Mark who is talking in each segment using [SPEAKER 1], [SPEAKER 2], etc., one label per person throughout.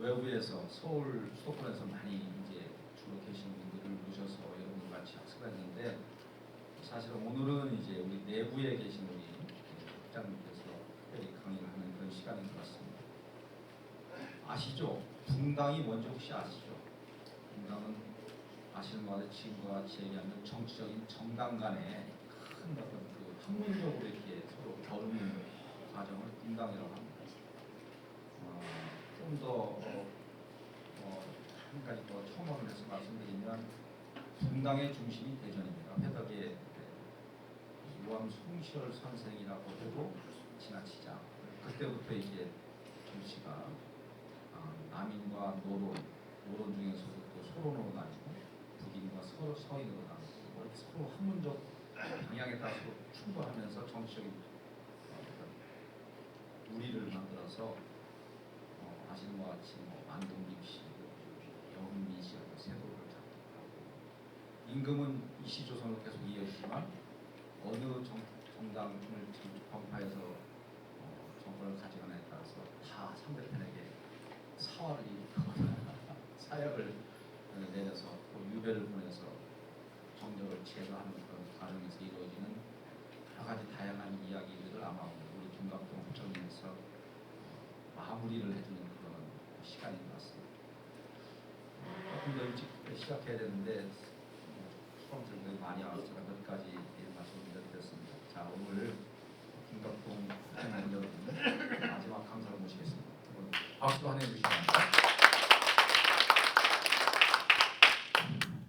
[SPEAKER 1] 외부에서 서울 수도권에서 많이 이제 주로 계시는 분들을 모셔서 여러분들 같이 학습했는데 사실 오늘은 이제 우리 내부에 계신 우리 국장님께서 특별히 강의를 하는 그런 시간인 것 같습니다. 아시죠? 붕당이 뭔지 혹시 아시죠? 붕당은 아시는 것 같아요. 지금과 같이 얘기하면 정치적인 정당 간의 큰 어떤 그 학문적으로 이렇게 서로 겨루는 과정을 붕당이라고 합니다. 좀 더 한 가지 더 첨언을 해서 말씀드리면 붕당의 중심이 대전입니다. 회덕의 이왕 송시열 선생이라고 해도 지나치자. 그때부터 이제 정치가 남인과 노론 중에서도 또 소론으로 나뉘고 북인과 서인으로 나뉘고 서로 학문적 방향에 따라서 충돌하면서 정치적인 우리를 만들어서 아시는 것 같이 안동김 씨, 영미 씨하고 세도를 잡고 임금은 이시조선으로 계속 이어지지만 어느 정당을 정파해서 정권을 가져가냐에 따라서 다 상대편에게 사활을 일으키거나 사약을 내려서 또 유배를 보내서 정적을 제거하는 그런 과정에서 이루어지는 여러 가지 다양한 이야기들을 아마 우리 김갑동 국정에서 마무리를 해주는 그런 시간인 것 같습니다. 조금 더 일찍 시작해야 되는데 수강생들이 많이 와서 제가 여기까지 말씀을 드렸습니다. 자, 오늘 김갑동 국장님 여러분 마지막 강사를 모시겠습니다. 박수 환영해 주시기 바랍니다.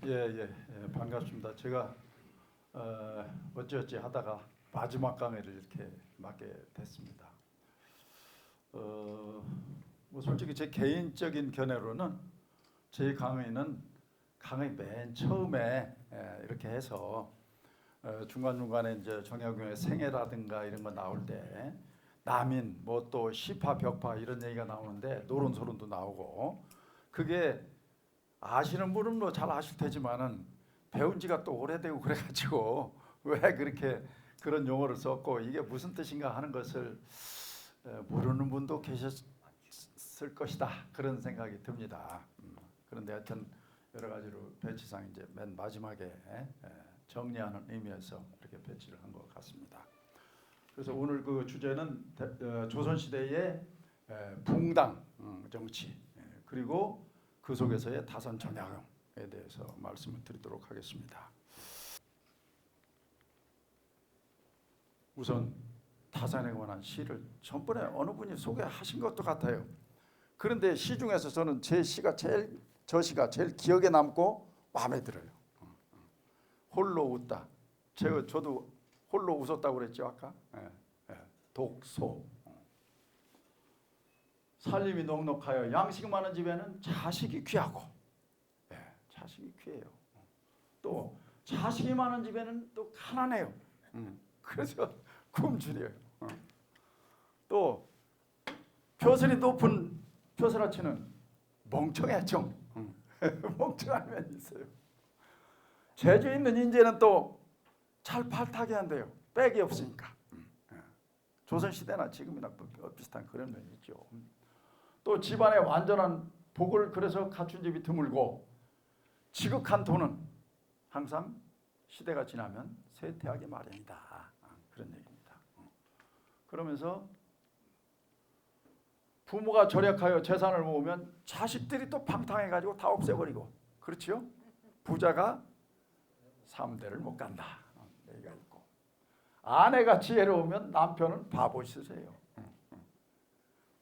[SPEAKER 2] 예, 반갑습니다. 제가 어찌어찌 하다가 마지막 강의를 이렇게 맡게 됐습니다. 뭐 솔직히 제 개인적인 견해로는 제 강의는 강의 맨 처음에 이렇게 해서 중간중간에 이제 정약용의 생애라든가 이런 거 나올 때 남인 뭐 또 시파 벽파 이런 얘기가 나오는데 노론소론도 나오고 그게 아시는 분은 뭐 잘 아실 테지만은 배운 지가 또 오래되고 그래가지고 왜 그렇게 그런 용어를 썼고 이게 무슨 뜻인가 하는 것을 모르는 분도 계셨을 것이다 그런 생각이 듭니다. 그런데 하여튼 여러 가지로 배치상 이제 맨 마지막에 정리하는 의미에서 이렇게 배치를 한 것 같습니다. 그래서 오늘 그 주제는 조선 시대의 붕당 정치 그리고 그 속에서의 다선 정약용에 대해서 말씀을 드리도록 하겠습니다. 우선 다산에 관한 시를 전번에 어느 분이 소개하신 것도 같아요. 그런데 시 중에서 저는 저 시가 제일 기억에 남고 마음에 들어요. 홀로 웃다. 저도 홀로 웃었다고 그랬죠 아까. 독소. 살림이 넉넉하여 양식 많은 집에는 자식이 귀하고, 자식이 귀해요. 또 자식이 많은 집에는 또 가난해요. 그래서 굶주려요. 또 벼슬이 높은 벼슬아치는 멍청해죠. 멍청한 면이 있어요. 재주 있는 인재는 또 잘 발탁이 안 돼요. 백이 없으니까. 조선시대나 지금이나 비슷한 그런 면이 있죠. 또 집안에 완전한 복을 그래서 갖춘 집이 드물고 지극한 돈은 항상 시대가 지나면 쇠퇴하기 마련이다. 그런 얘기입니다. 그러면서 부모가 절약하여 재산을 모으면 자식들이 또 방탕해가지고 다 없애버리고 그렇죠? 부자가 3대를 못 간다. 얘기가 있고 아내가 지혜로우면 남편은 바보 짓이에요.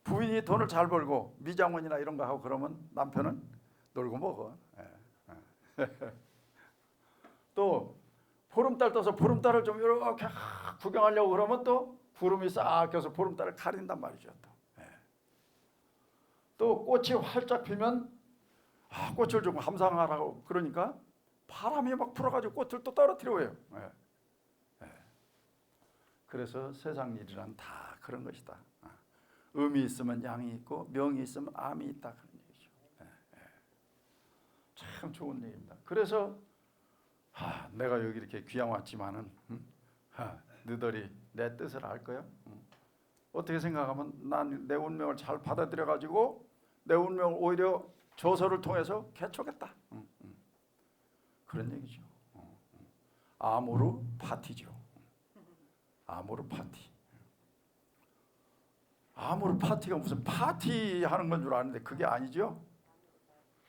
[SPEAKER 2] 부인이 돈을 잘 벌고 미장원이나 이런 거 하고 그러면 남편은 놀고 먹어. 또 보름달 떠서 보름달을 좀 이렇게 구경하려고 그러면 또 구름이 싹 껴서 보름달을 가린단 말이죠. 또 꽃이 활짝 피면 꽃을 좀 감상하라고 그러니까 바람이 막 불어가지고 꽃을 또 떨어뜨려요. 그래서 세상 일이란 다 그런 것이다. 음이 있으면 양이 있고 명이 있으면 암이 있다 그런 얘기죠. 참 좋은 얘기입니다. 그래서 내가 여기 이렇게 귀양 왔지만은 너희들이 내 뜻을 알 거야. 어떻게 생각하면 난 내 운명을 잘 받아들여 가지고 내 운명을 오히려 조서를 통해서 개척했다. 그런 얘기죠. 아모르 파티죠. 아모르 파티. 아모르 파티가 무슨 파티 하는 건 줄 아는데 그게 아니죠.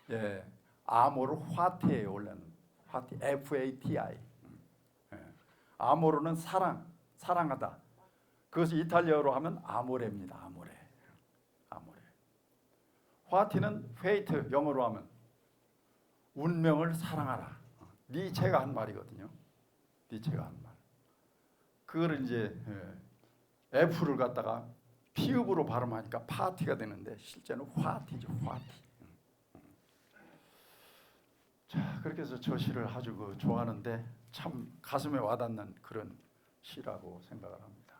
[SPEAKER 2] 예, 아모르 화티예요. 원래는 화티, FATI. 예. 아모르는 사랑, 사랑하다. 그것이 이탈리아어로 하면 아모레입니다. 아모레. 아모레. 화티는 페이트, 영어로 하면 운명을 사랑하라. 니체가 한 말이거든요. 니체가 한 말. 그걸 이제 F를 갖다가 피읍으로 발음하니까 파티가 되는데 실제는 화티죠. 화티. 자, 그렇게 해서 저 시를 아주 좋아하는데 참 가슴에 와닿는 그런 시라고 생각을 합니다.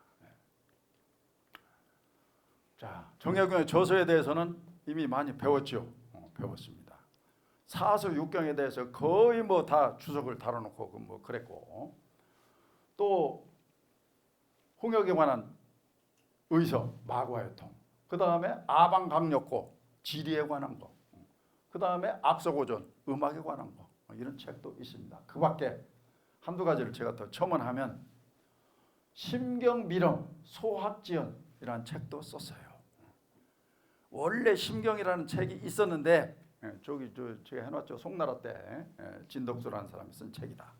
[SPEAKER 2] 자, 정약용의 저서에 대해서는 이미 많이 배웠죠. 배웠습니다. 사서 육경에 대해서 거의 뭐 다 주석을 달아놓고 뭐 그랬고, 또 홍역에 관한 의서 마과유통, 그 다음에 아방강력고 지리에 관한 거, 그 다음에 악서고전 음악에 관한 거, 이런 책도 있습니다. 그 밖에 한두 가지를 제가 더 첨언하면 심경미령 소학지연이라는 책도 썼어요. 원래 심경이라는 책이 있었는데 저기 제가 해놨죠. 송나라 때 진덕수라는 사람이 쓴 책이다.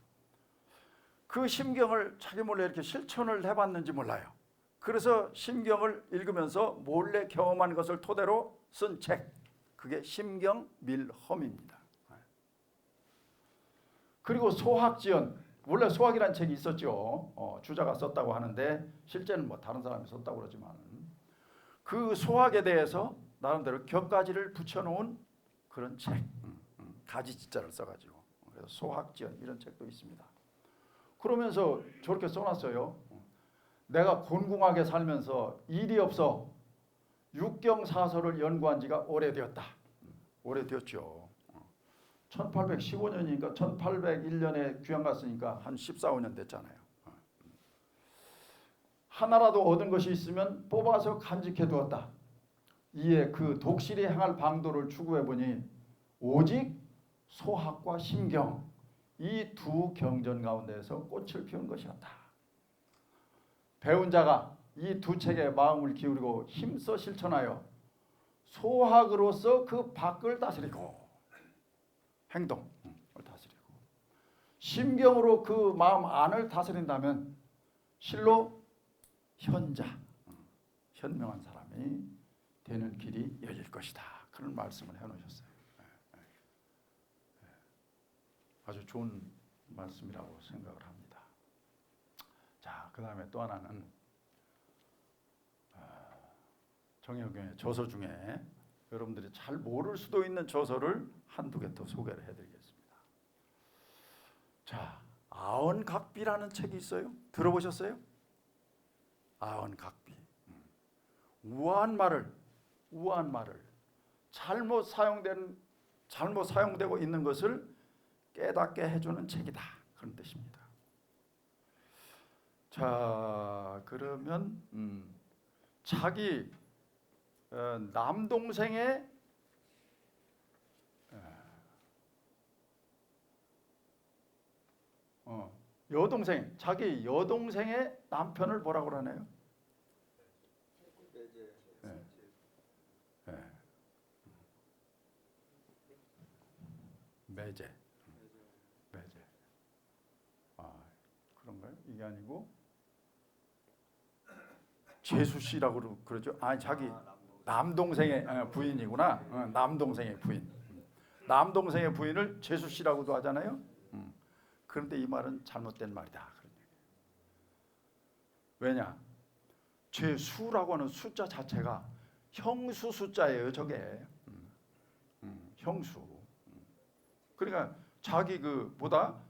[SPEAKER 2] 그 심경을 자기 몰래 이렇게 실천을 해봤는지 몰라요. 그래서 심경을 읽으면서 몰래 경험한 것을 토대로 쓴 책, 그게 심경밀험입니다. 그리고 소학지연, 원래 소학이라는 책이 있었죠. 주자가 썼다고 하는데 실제는 뭐 다른 사람이 썼다고 그러지만 그 소학에 대해서 나름대로 격가지를 붙여놓은 그런 책, 가지지자를 써가지고 그래서 소학지연 이런 책도 있습니다. 그러면서 저렇게 써놨어요. 내가 곤궁하게 살면서 일이 없어 육경사서를 연구한 지가 오래되었다. 오래되었죠. 1815년이니까 1801년에 귀양 갔으니까 한 14, 15년 됐잖아요. 하나라도 얻은 것이 있으면 뽑아서 간직해 두었다. 이에 그 독실이 행할 방도를 추구해 보니 오직 소학과 심경, 이 두 경전 가운데에서 꽃을 피운 것이었다. 배운 자가 이 두 책에 마음을 기울이고 힘써 실천하여 소학으로서 그 밖을 다스리고 행동을 다스리고 심경으로 그 마음 안을 다스린다면 실로 현자, 현명한 사람이 되는 길이 열릴 것이다. 그런 말씀을 해놓으셨어요. 아주 좋은 말씀이라고 생각을 합니다. 자, 그 다음에 또 하나는 정약용의 저서 중에 여러분들이 잘 모를 수도 있는 저서를 한두 개 더 소개를 해드리겠습니다. 자, 아언각비라는 책이 있어요. 들어보셨어요? 아언각비. 우아한 말을 잘못 사용되고 있는 것을 깨닫게 해주는 책이다. 그런 뜻입니다. 자, 그러면 자기 남동생의 여동생, 자기 여동생의 남편을 뭐라고 그러나요? 매제. 그런가요? 이게 아니고 제수 씨라고 그러죠. 아니, 자기 남동생의 부인이구나. 남동생의 부인. 남동생의 부인을 제수 씨라고도 하잖아요. 그런데 이 말은 잘못된 말이다. 왜냐? 제수라고 하는 숫자 자체가 형수 숫자예요. 저게 형수. 그러니까 자기 그보다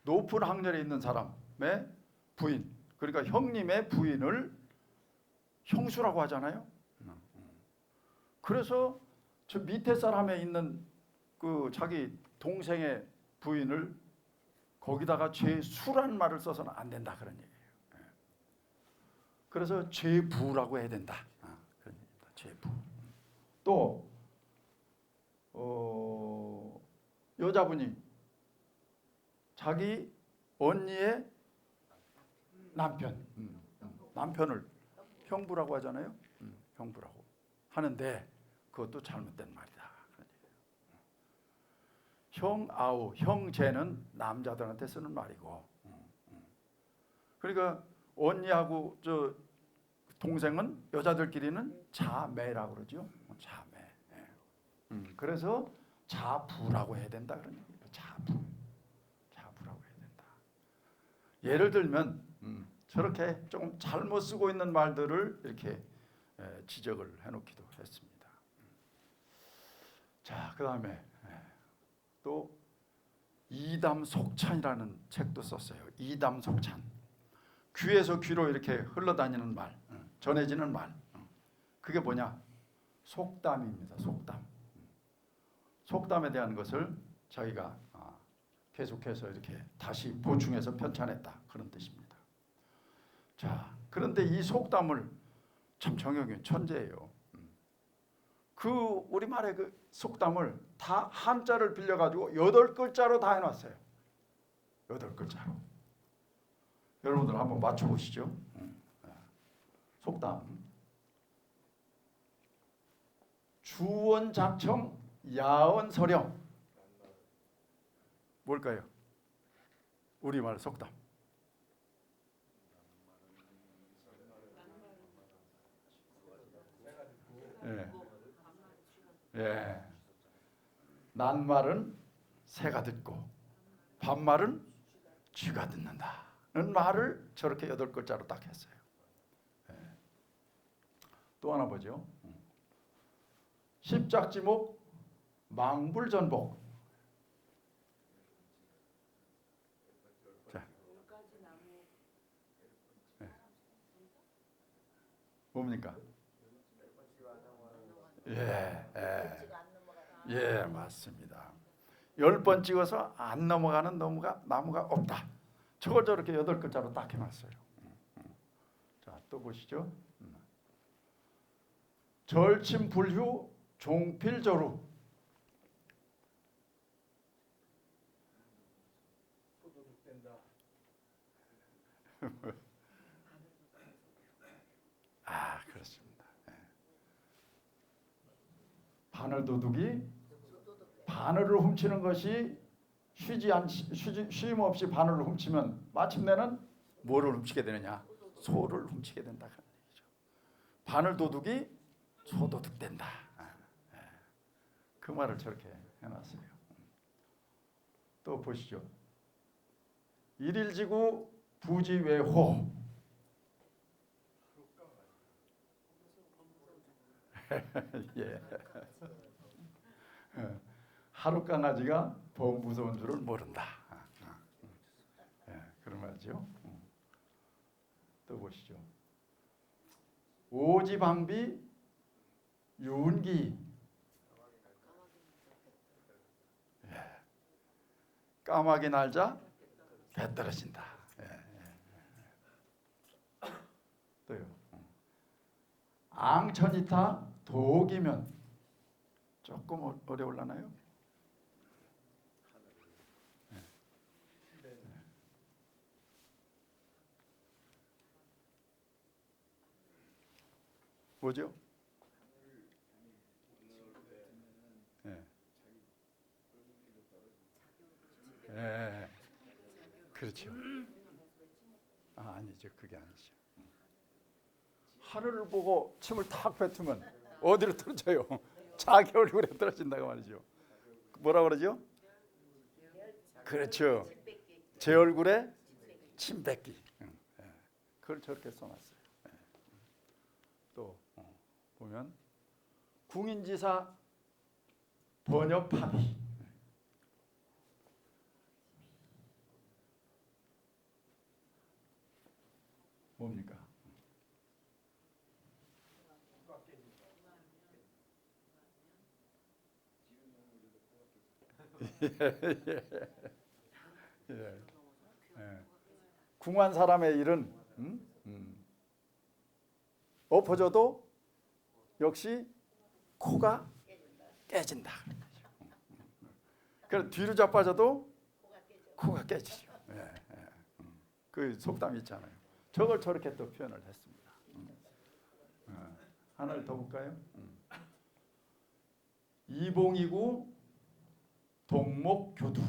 [SPEAKER 2] 높은 학렬에 있는 사람의 부인, 그러니까 형님의 부인을 형수라고 하잖아요. 그래서 저 밑에 사람에 있는 그 자기 동생의 부인을 거기다가 제수란 말을 써서는 안 된다 그런 얘기예요. 그래서 제부라고 해야 된다. 그런 얘기입니다. 제부. 또 여자분이 자기 언니의 남편을 형부라고 하잖아요. 형부라고 하는데 그것도 잘못된 말이다. 형아우, 형제는 남자들한테 쓰는 말이고, 그러니까 언니하고 저 동생은 여자들끼리는 자매라고 그러죠. 자매. 그래서 자부라고 해야 된다 그런 얘기예요. 자부라고 해야 된다. 예를 들면 저렇게 조금 잘못 쓰고 있는 말들을 이렇게 지적을 해놓기도 했습니다. 자, 그다음에 또 이담속찬이라는 책도 썼어요. 이담속찬. 귀에서 귀로 이렇게 흘러다니는 말, 전해지는 말. 그게 뭐냐? 속담입니다. 속담에 대한 것을 자기가 계속해서 이렇게 다시 보충해서 편찬했다 그런 뜻입니다. 자, 그런데 이 속담을 참 정혁이 천재예요. 그 우리말의 그 속담을 다 한자를 빌려가지고 8글자로 다 해놨어요. 8글자로. 여러분들 한번 맞춰보시죠. 속담. 주원작청 야언서령. 뭘까요? 우리말 속담. 예. 낱말은 새가 듣고 반말은 쥐가 듣는다는 말을 저렇게 8글자로 딱 했어요. 또 하나 보죠. 십작지목 망불전복. 자, 뭡니까? 예, 맞습니다. 10번 찍어서 안 넘어가는 나무가 없다. 저걸 저렇게 8글자로 딱 해놨어요. 자, 또 보시죠. 절침불휴 종필저루. 그렇습니다. 바늘도둑이 바늘을 훔치는 것이 쉼 없이 바늘을 훔치면 마침내는 뭐를 훔치게 되느냐? 소를 훔치게 된다 그런 얘기죠. 바늘도둑이 소도둑된다. 그 말을 저렇게 해놨어요. 또 보시죠. 일일지구 부지외호. 예. 하루 강아지가 더 무서운 줄을 모른다. 그런 말이죠. 또 보시죠. 오지방비 윤기. 까마귀 날자 배 떨어진다. 또요. 앙천이타 독이면. 조금 어려울라나요? 뭐죠? 그렇죠. 아니죠. 그게 아니죠. 하늘을 보고 침을 탁 뱉으면 어디로 떨어져요? 자기 얼굴에 떨어진다고 말이죠. 뭐라 그러죠? 그렇죠. 제 얼굴에 침 뱉기. 그걸 저렇게 써놨어요. 또 보면 궁인지사 번역합의. 뭡니까? 궁한 사람의 일은 엎어져도 역시 코가 깨진다. 그래 뒤로 자빠져도 코가 깨지죠. 예, 예. 그 속담이 있잖아요. 저걸 저렇게 또 표현을 했습니다. 하나를 더 볼까요? 이봉이구 동목교두.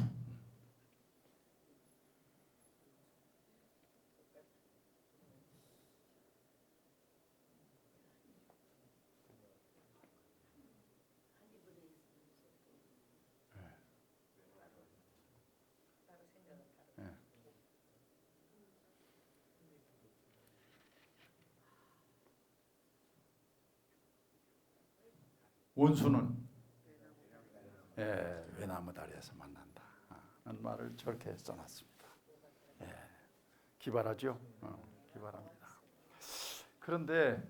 [SPEAKER 2] 원수는 외나무 다리에서 만난다 하는 말을 저렇게 써놨습니다. 기발하죠? 기발합니다. 그런데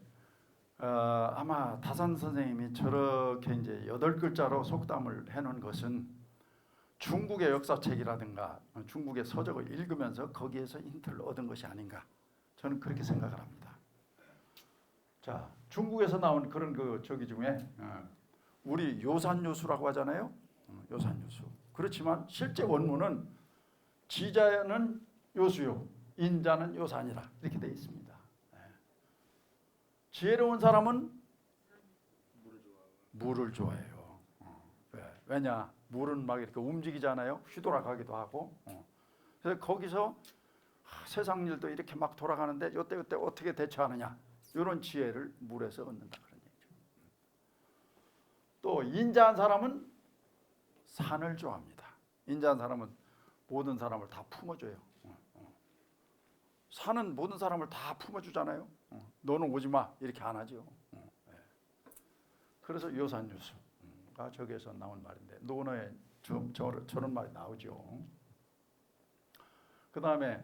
[SPEAKER 2] 아마 다산 선생님이 저렇게 이제 8글자로 속담을 해놓은 것은 중국의 역사책이라든가 중국의 서적을 읽으면서 거기에서 힌트를 얻은 것이 아닌가, 저는 그렇게 생각을 합니다. 자, 중국에서 나온 그런 그 저기 중에 우리 요산요수라고 하잖아요. 요산요수. 그렇지만 실제 원문은 지자는 요수요, 인자는 요산이라 이렇게 되어 있습니다. 지혜로운 사람은 물을 좋아해요. 왜냐? 물은 막 이렇게 움직이잖아요. 휘돌아가기도 하고. 그래서 거기서 세상 일도 이렇게 막 돌아가는데 이때 어떻게 대처하느냐, 이런 지혜를 물에서 얻는다 그런 얘기죠. 또 인자한 사람은 산을 좋아합니다. 인자한 사람은 모든 사람을 다 품어줘요. 산은 모든 사람을 다 품어주잖아요. 너는 오지 마 이렇게 안 하죠. 그래서 요산요수가 저기에서 나온 말인데 논어에 저런 말이 나오죠. 그 다음에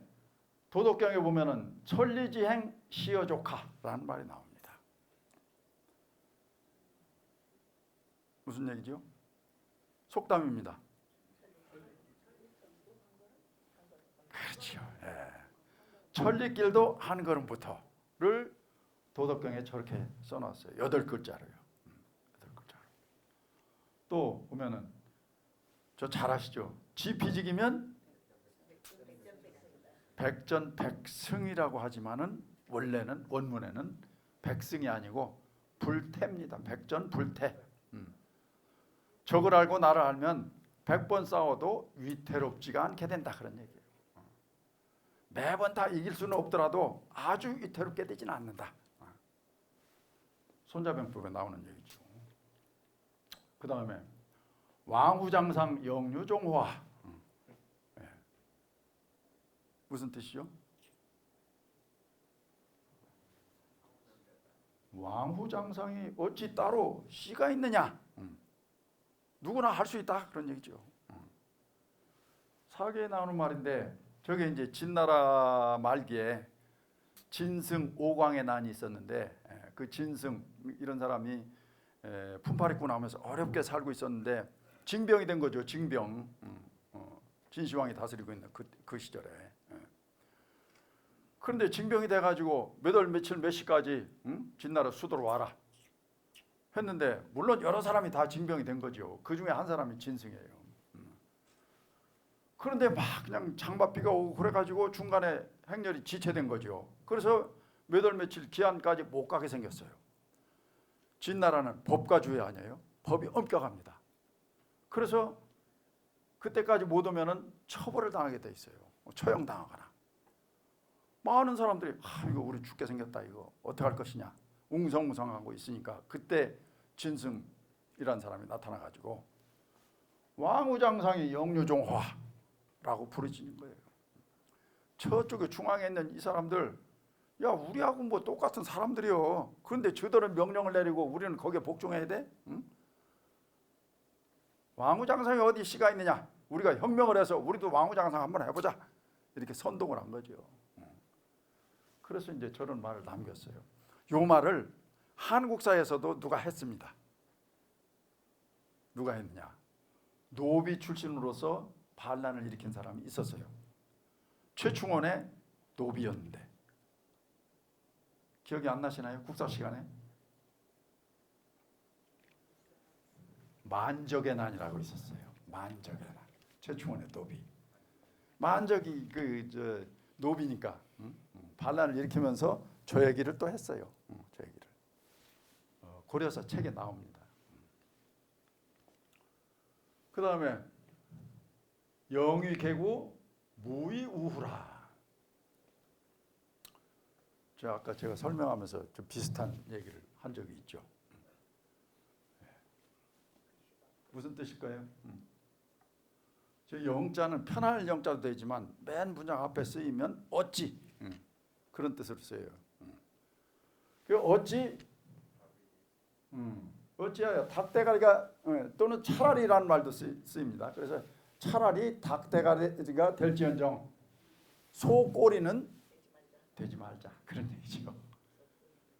[SPEAKER 2] 도덕경에 보면은 천리지행 시어조카라는 말이 나옵니다. 무슨 얘기죠? 속담입니다. 그렇죠. 천리길도 한 걸음부터를 도덕경에 저렇게 써놨어요. 8글자로요. 8글자로. 또 보면은 저 잘 아시죠? 지피지기면 백전백승이라고 하지만은 원래는 원문에는 백승이 아니고 불태입니다. 백전불태. 적을 알고 나를 알면 100번 싸워도 위태롭지가 않게 된다 그런 얘기예요. 매번 다 이길 수는 없더라도 아주 위태롭게 되지는 않는다. 손자병법에 나오는 얘기죠. 그 다음에 왕후장상 영유종화. 무슨 뜻이요? 왕후장상이 어찌 따로 씨가 있느냐? 누구나 할 수 있다 그런 얘기죠. 사계에 나오는 말인데 저게 이제 진나라 말기에 진승 오광의 난이 있었는데 그 진승 이런 사람이 품팔이꾼 하면서 어렵게 살고 있었는데 징병이 된 거죠. 징병. 진시황이 다스리고 있는 그 시절에. 그런데 징병이 돼가지고 몇 월 며칠 몇 시까지 진나라 수도로 와라 했는데 물론 여러 사람이 다 징병이 된 거죠. 그 중에 한 사람이 진승이에요. 그런데 막 그냥 장맛비가 오고 그래가지고 중간에 행렬이 지체된 거죠. 그래서 몇 월 며칠 기한까지 못 가게 생겼어요. 진나라는 법과주의 아니에요. 법이 엄격합니다. 그래서 그때까지 못 오면은 처벌을 당하게 돼 있어요. 처형당하거나. 많은 사람들이 이거 우리 죽게 생겼다, 이거 어떻게 할 것이냐 웅성웅성하고 있으니까 그때 진승이란 사람이 나타나가지고 왕후장상이 영유종화라고 부르짖는 거예요. 저쪽에 중앙에 있는 이 사람들, 야 우리하고 뭐 똑같은 사람들이요. 그런데 저들은 명령을 내리고 우리는 거기에 복종해야 돼? 응? 왕후장상이 어디 씨가 있느냐? 우리가 혁명을 해서 우리도 왕후장상 한번 해보자 이렇게 선동을 한 거죠. 그래서 이제 저런 말을 남겼어요. 요 말을 한국사에서도 누가 했습니다. 누가 했느냐? 노비 출신으로서 반란을 일으킨 사람이 있었어요. 최충원의 노비였는데 기억이 안 나시나요? 국사 시간에 만적의 난이라고 있었어요. 만적의 난. 최충원의 노비. 만적이 노비니까 반란을 일으키면서 저 얘기를 또 했어요. 저 얘기를 고려사 책에 나옵니다. 그 다음에 영위계구 무위우후라. 아까 제가 설명하면서 좀 비슷한 얘기를 한 적이 있죠. 무슨 뜻일까요? 저 영자는 편할 영자도 되지만 맨 문장 앞에 쓰이면 어찌 그런 뜻으로 써요. 그 어찌 어찌하여 닭대가리가 또는 차라리라는 말도 쓰입니다. 그래서 차라리 닭대가리가 될지언정 소꼬리는 되지 말자 그런 얘기죠.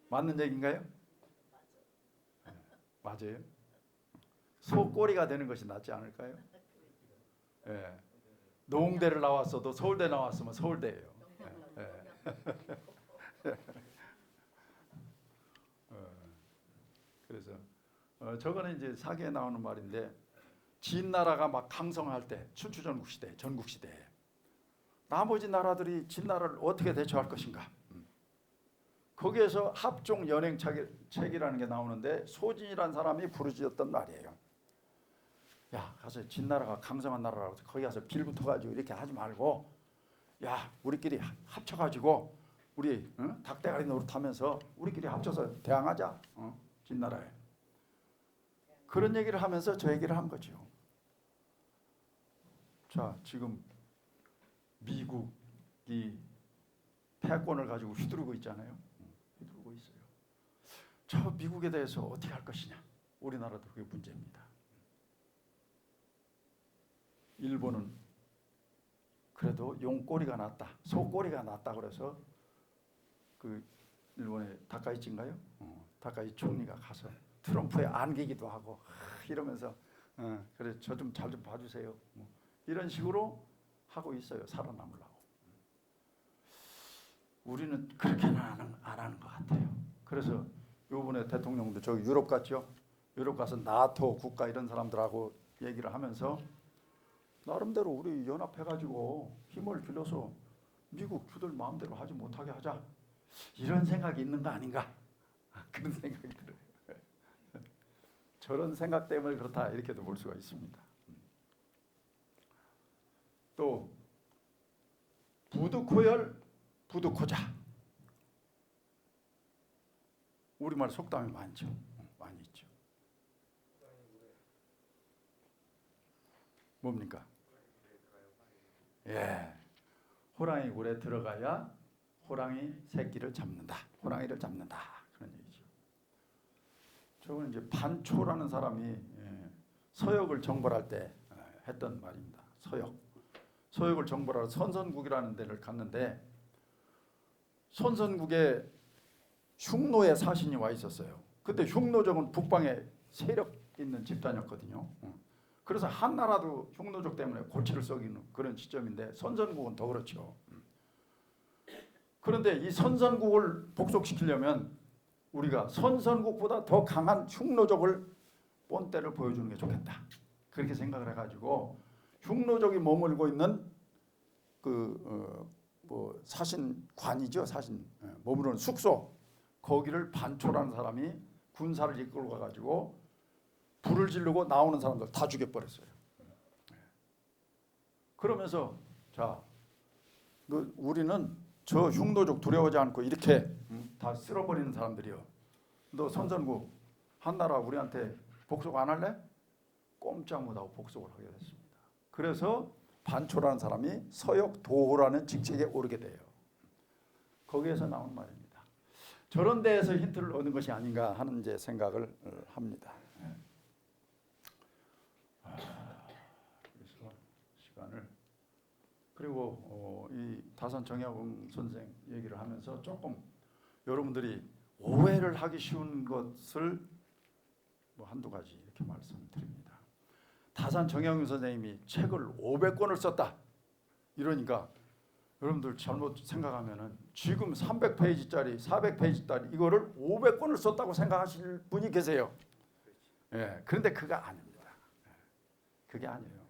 [SPEAKER 2] 맞는 얘기인가요? 맞아요. 소꼬리가 되는 것이 낫지 않을까요? 예. 농대를 나왔어도 서울대 나왔으면 서울대예요. 예. 그래서 저거는 이제 사기에 나오는 말인데 진나라가 막 강성할 때 춘추전국 시대, 전국 시대에 나머지 나라들이 진나라를 어떻게 대처할 것인가? 거기에서 합종 연행책이라는 게 나오는데 소진이라는 사람이 부르짖었던 말이에요. 야, 가서 진나라가 강성한 나라라고 거기 가서 빌붙어가지고 이렇게 하지 말고, 야, 우리끼리 합쳐가지고 우리 닭대가리 노릇하면서 우리끼리 합쳐서 대항하자, 진나라에. 그런 얘기를 하면서 저 얘기를 한 거죠. 자, 지금 미국이 패권을 가지고 휘두르고 있잖아요. 휘두르고 있어요. 저 미국에 대해서 어떻게 할 것이냐? 우리나라도 그게 문제입니다. 일본은 그래도 용꼬리가 낫다, 소꼬리가 낫다 그래서 그 일본의 다카이치인가요? 다카이치 총리가 가서 트럼프에 안기기도 하고 이러면서 그래 저 좀 잘 좀 봐주세요. 이런 식으로 하고 있어요. 살아남으려고. 우리는 그렇게는 안 하는 것 같아요. 그래서 이번에 대통령도 저기 유럽 갔죠. 유럽 가서 나토 국가 이런 사람들하고 얘기를 하면서 나름대로 우리 연합해가지고 힘을 길러서 미국 주들 마음대로 하지 못하게 하자. 이런 생각이 있는 거 아닌가? 그런 생각이 들어요. 저런 생각 때문에 그렇다 이렇게도 볼 수가 있습니다. 또 부득호열 부득호자. 우리말 속담이 많죠. 많이 있죠. 뭡니까? 예, 호랑이 굴에 들어가야 호랑이 새끼를 잡는다. 호랑이를 잡는다. 그런 얘기죠. 저건 이제 반초라는 사람이 서역을 정벌할 때 했던 말입니다. 서역을 정벌하러 선선국이라는 데를 갔는데 선선국에 흉노의 사신이 와 있었어요. 그때 흉노족은 북방에 세력 있는 집단이었거든요. 그래서 한나라도 흉노족 때문에 골치를 썩이는 그런 시점인데 선선국은 더 그렇죠. 그런데 이 선선국을 복속시키려면 우리가 선선국보다 더 강한 흉노족을 본때를 보여주는 게 좋겠다. 그렇게 생각을 해가지고 흉노족이 머물고 있는 사신관이죠. 사신 머무르는 숙소 거기를 반초라는 사람이 군사를 이끌고 가가지고 불을 지르고 나오는 사람들 다 죽여버렸어요. 그러면서 자, 우리는 저 흉노족 두려워하지 않고 이렇게 다 쓸어버리는 사람들이요. 너 선전국 한나라 우리한테 복속 안 할래? 꼼짝 못하고 복속을 하게 됐습니다. 그래서 반초라는 사람이 서역도호라는 직책에 오르게 돼요. 거기에서 나온 말입니다. 저런 데에서 힌트를 얻은 것이 아닌가 하는 이제 생각을 합니다. 그래서 시간을 그리고 이 다산 정약용 선생 얘기를 하면서 조금 여러분들이 오해를 하기 쉬운 것을 뭐 한두 가지 이렇게 말씀드립니다. 다산 정약용 선생님이 책을 500권을 썼다. 이러니까 여러분들 잘못 생각하면은 지금 300페이지짜리, 400페이지짜리 이거를 500권을 썼다고 생각하실 분이 계세요. 예, 그런데 그거 아닙니다. 그게 아니에요.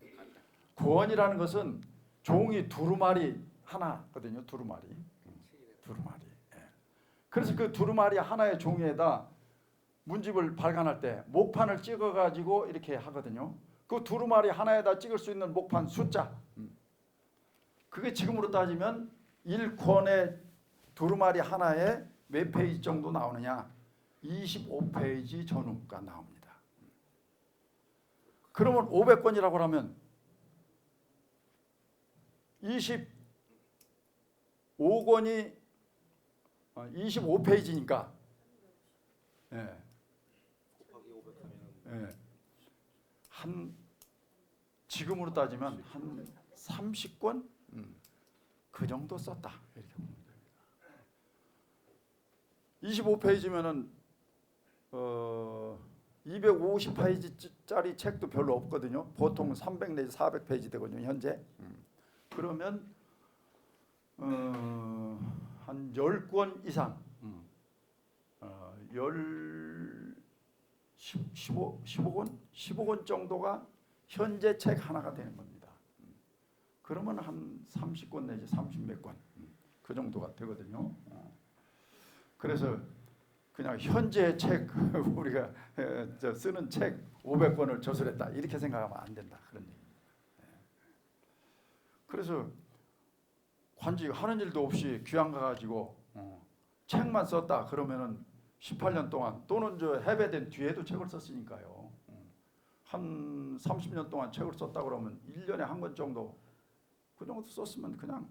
[SPEAKER 2] 권이라는 것은 종이 두루마리 하나거든요. 두루마리. 예. 그래서 그 두루마리 하나의 종이에다 문집을 발간할 때 목판을 찍어가지고 이렇게 하거든요. 그 두루마리 하나에다 찍을 수 있는 목판 숫자. 그게 지금으로 따지면 1권의 두루마리 하나에 몇 페이지 정도 나오느냐? 25페이지 전후가 나옵니다. 그러면 500권이라고 하면 25권이 25페이지니까 예. 예. 한 지금으로 따지면 한 30권 그 정도 썼다 이렇게 보면 됩니다. 25페이지면은 250페이지짜리 책도 별로 없거든요. 보통 300 내지 400페이지 되거든요 현재. 그러면 한 10권 이상 15권 정도가 현재 책 하나가 되는 겁니다. 그러면 한 30권 내지 30몇 권 그 정도가 되거든요. 그래서 그냥 현재 책 우리가 쓰는 책 500권을 저술했다 이렇게 생각하면 안 된다 그런 얘기입니다. 그래서 관직 하는 일도 없이 귀양 가가지고 책만 썼다 그러면은 18년 동안 또는 저 해배된 뒤에도 책을 썼으니까요. 한 30년 동안 책을 썼다 그러면 1년에 한 권 정도 그 정도 썼으면 그냥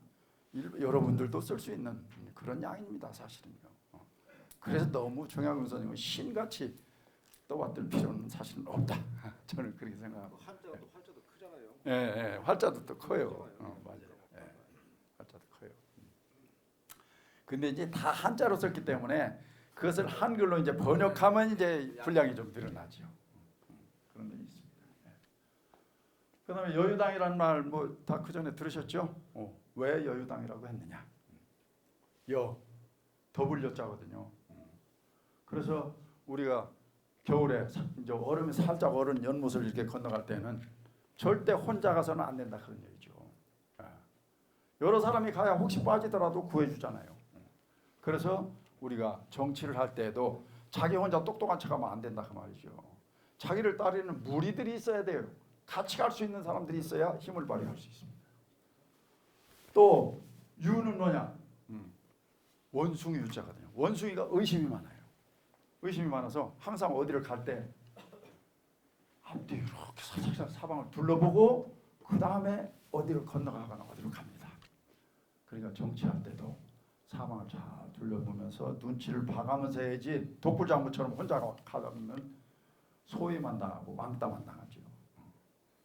[SPEAKER 2] 여러분들도 쓸 수 있는 그런 양입니다 사실은요. 그래서 너무 정약용 선생님은 신같이 떠받들 필요는 사실은 없다. 저는 그렇게 생각합니다.
[SPEAKER 3] 활자도 크잖아요.
[SPEAKER 2] 예, 활자도 또 커요. 맞아요. 예, 활자도 커요. 근데 이제 다 한자로 썼기 때문에 그것을 한글로 이제 번역하면 이제 분량이 좀 늘어나죠. 그런 게 있습니다. 예. 그다음에 여유당이라는 말 뭐 다 그 전에 들으셨죠? 왜 여유당이라고 했느냐? 더블 여자거든요. 그래서 우리가 겨울에 이제 얼음이 살짝 얼은 연못을 이렇게 건너갈 때는 절대 혼자 가서는 안 된다 그런 얘기죠. 여러 사람이 가야 혹시 빠지더라도 구해주잖아요. 그래서 우리가 정치를 할 때도 자기 혼자 똑똑한 척하면 안 된다 그 말이죠. 자기를 따르는 무리들이 있어야 돼요. 같이 갈 수 있는 사람들이 있어야 힘을 발휘할 수 있습니다. 또 유는 뭐냐? 원숭이 유자거든요. 원숭이가 의심이 많아요. 의심이 많아서 항상 어디를 갈 때 앞뒤 이렇게 살짝 사방을 둘러보고 그 다음에 어디를 건너가거나 어디로 갑니다. 그러니까 정치할 때도 사방을 잘 둘러보면서 눈치를 봐가면서 해야지 독불장군처럼 혼자 가면 소위만 당하고 왕따만 당하죠.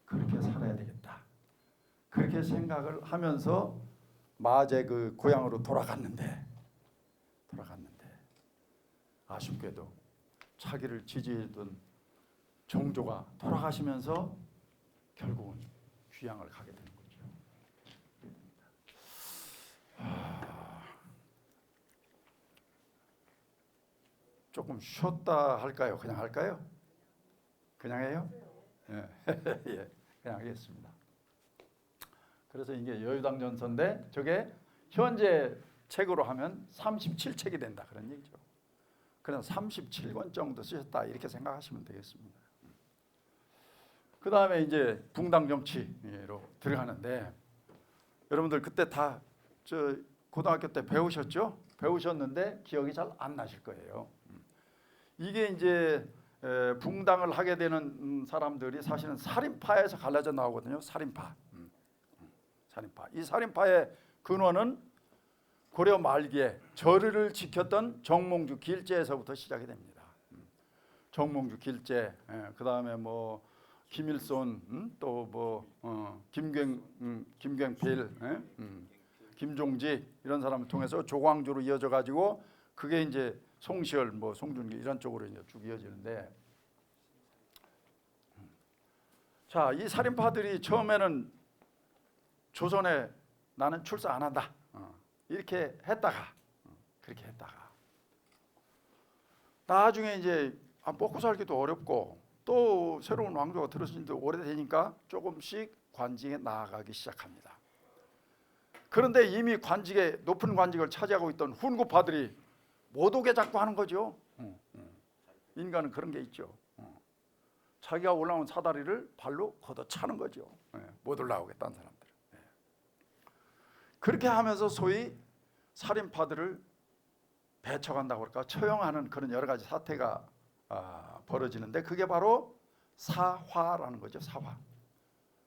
[SPEAKER 2] 그렇게 살아야 되겠다. 그렇게 생각을 하면서 마제 그 고향으로 돌아갔는데 아쉽게도 자기를 지지했던 정조가 돌아가시면서 결국은 귀양을 가게 되는 거죠. 조금 쉬었다 할까요? 그냥 할까요? 그냥 해요? 예, 예, 그냥 하겠습니다. 그래서 이게 여유당전서인데 저게 현재 책으로 하면 37책이 된다 그런 얘기죠. 그래서 37권 정도 쓰셨다 이렇게 생각하시면 되겠습니다. 그 다음에 이제 붕당 정치로 들어가는데 여러분들 그때 다 저 고등학교 때 배우셨죠? 배우셨는데 기억이 잘 안 나실 거예요. 이게 이제 붕당을 하게 되는 사람들이 사실은 살인파에서 갈라져 나오거든요. 살인파. 이 살인파의 근원은 고려 말기에 절을 지켰던 정몽주 길제에서부터 시작이 됩니다. 정몽주 길제, 그 다음에 뭐 김일손, 또 뭐 김경필, 김종지 이런 사람을 통해서 조광조로 이어져 가지고 그게 이제 송시열, 뭐 송준기 이런 쪽으로 이제 쭉 이어지는데, 자, 이 살인파들이 처음에는 조선에 나는 출사 안 한다 이렇게 했다가 그렇게 했다가 나중에 이제 먹고 살기도 어렵고 또 새로운 왕조가 들어선 지 오래되니까 조금씩 관직에 나아가기 시작합니다. 그런데 이미 관직에 높은 관직을 차지하고 있던 훈구파들이 못 오게 자꾸 하는 거죠. 인간은 그런 게 있죠. 자기가 올라온 사다리를 발로 걷어차는 거죠. 못 올라오겠다는 사람들. 그렇게 하면서 소위 살인파들을 배척한다고 할까, 처형하는 그런 여러 가지 사태가 벌어지는데, 그게 바로 사화라는 거죠. 사화.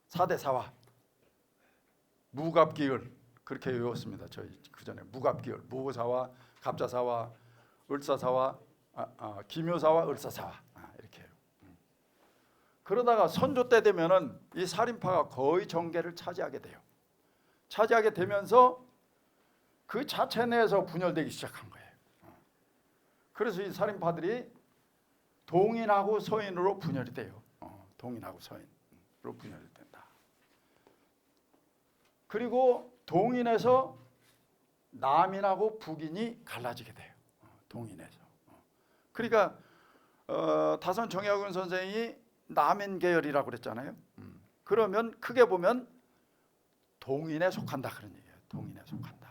[SPEAKER 2] 4대 사화. 무갑기을, 그렇게 외웠습니다. 저희 그전에 무갑기을, 무사화, 갑자사화, 을사사화, 기묘사화, 을사사화, 이렇게 해요. 그러다가 선조 때 되면은 이 살인파가 거의 정계를 차지하게 돼요. 차지하게 되면서 그 자체 내에서 분열되기 시작한 거예요. 그래서 이 살인파들이 동인하고 서인으로 분열이 돼요. 동인하고 서인으로 분열이 된다. 그리고 동인에서 남인하고 북인이 갈라지게 돼요. 동인에서. 그러니까 다선 정약용 선생이 남인 계열이라고 그랬잖아요. 그러면 크게 보면 동인에 속한다 그런 얘기예요. 동인에 속한다.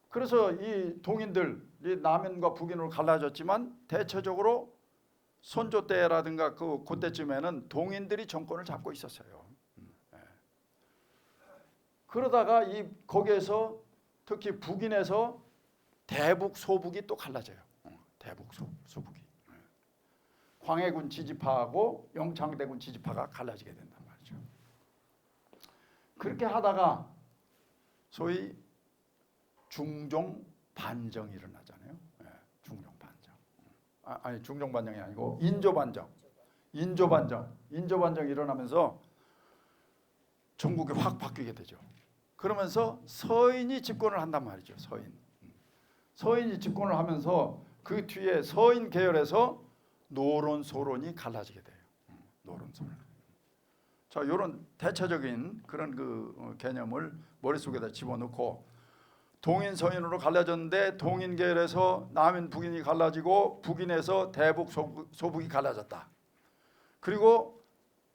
[SPEAKER 2] 그래서 이 동인들, 이 남인과 북인으로 갈라졌지만 대체적으로 선조 때라든가 그때쯤에는 동인들이 정권을 잡고 있었어요. 그러다가 거기에서 특히 북인에서 대북 소북이 또 갈라져요. 대북 소북이. 광해군 지지파하고 영창대군 지지파가 갈라지게 된단 말이죠. 그렇게 하다가 소위 중종 반정이 일어나잖아요. 중종 반정. 아니 중종 반정이 아니고 인조 반정. 인조 반정이 일어나면서 전국이 확 바뀌게 되죠. 그러면서 서인이 집권을 한단 말이죠. 서인이 집권을 하면서 그 뒤에 서인 계열에서 노론 소론이 갈라지게 돼요. 노론 소론. 자, 이런 대체적인 그런 개념을 머릿속에다 집어넣고, 동인 서인으로 갈라졌는데 동인 계열에서 남인 북인이 갈라지고 북인에서 대북 소북이 갈라졌다. 그리고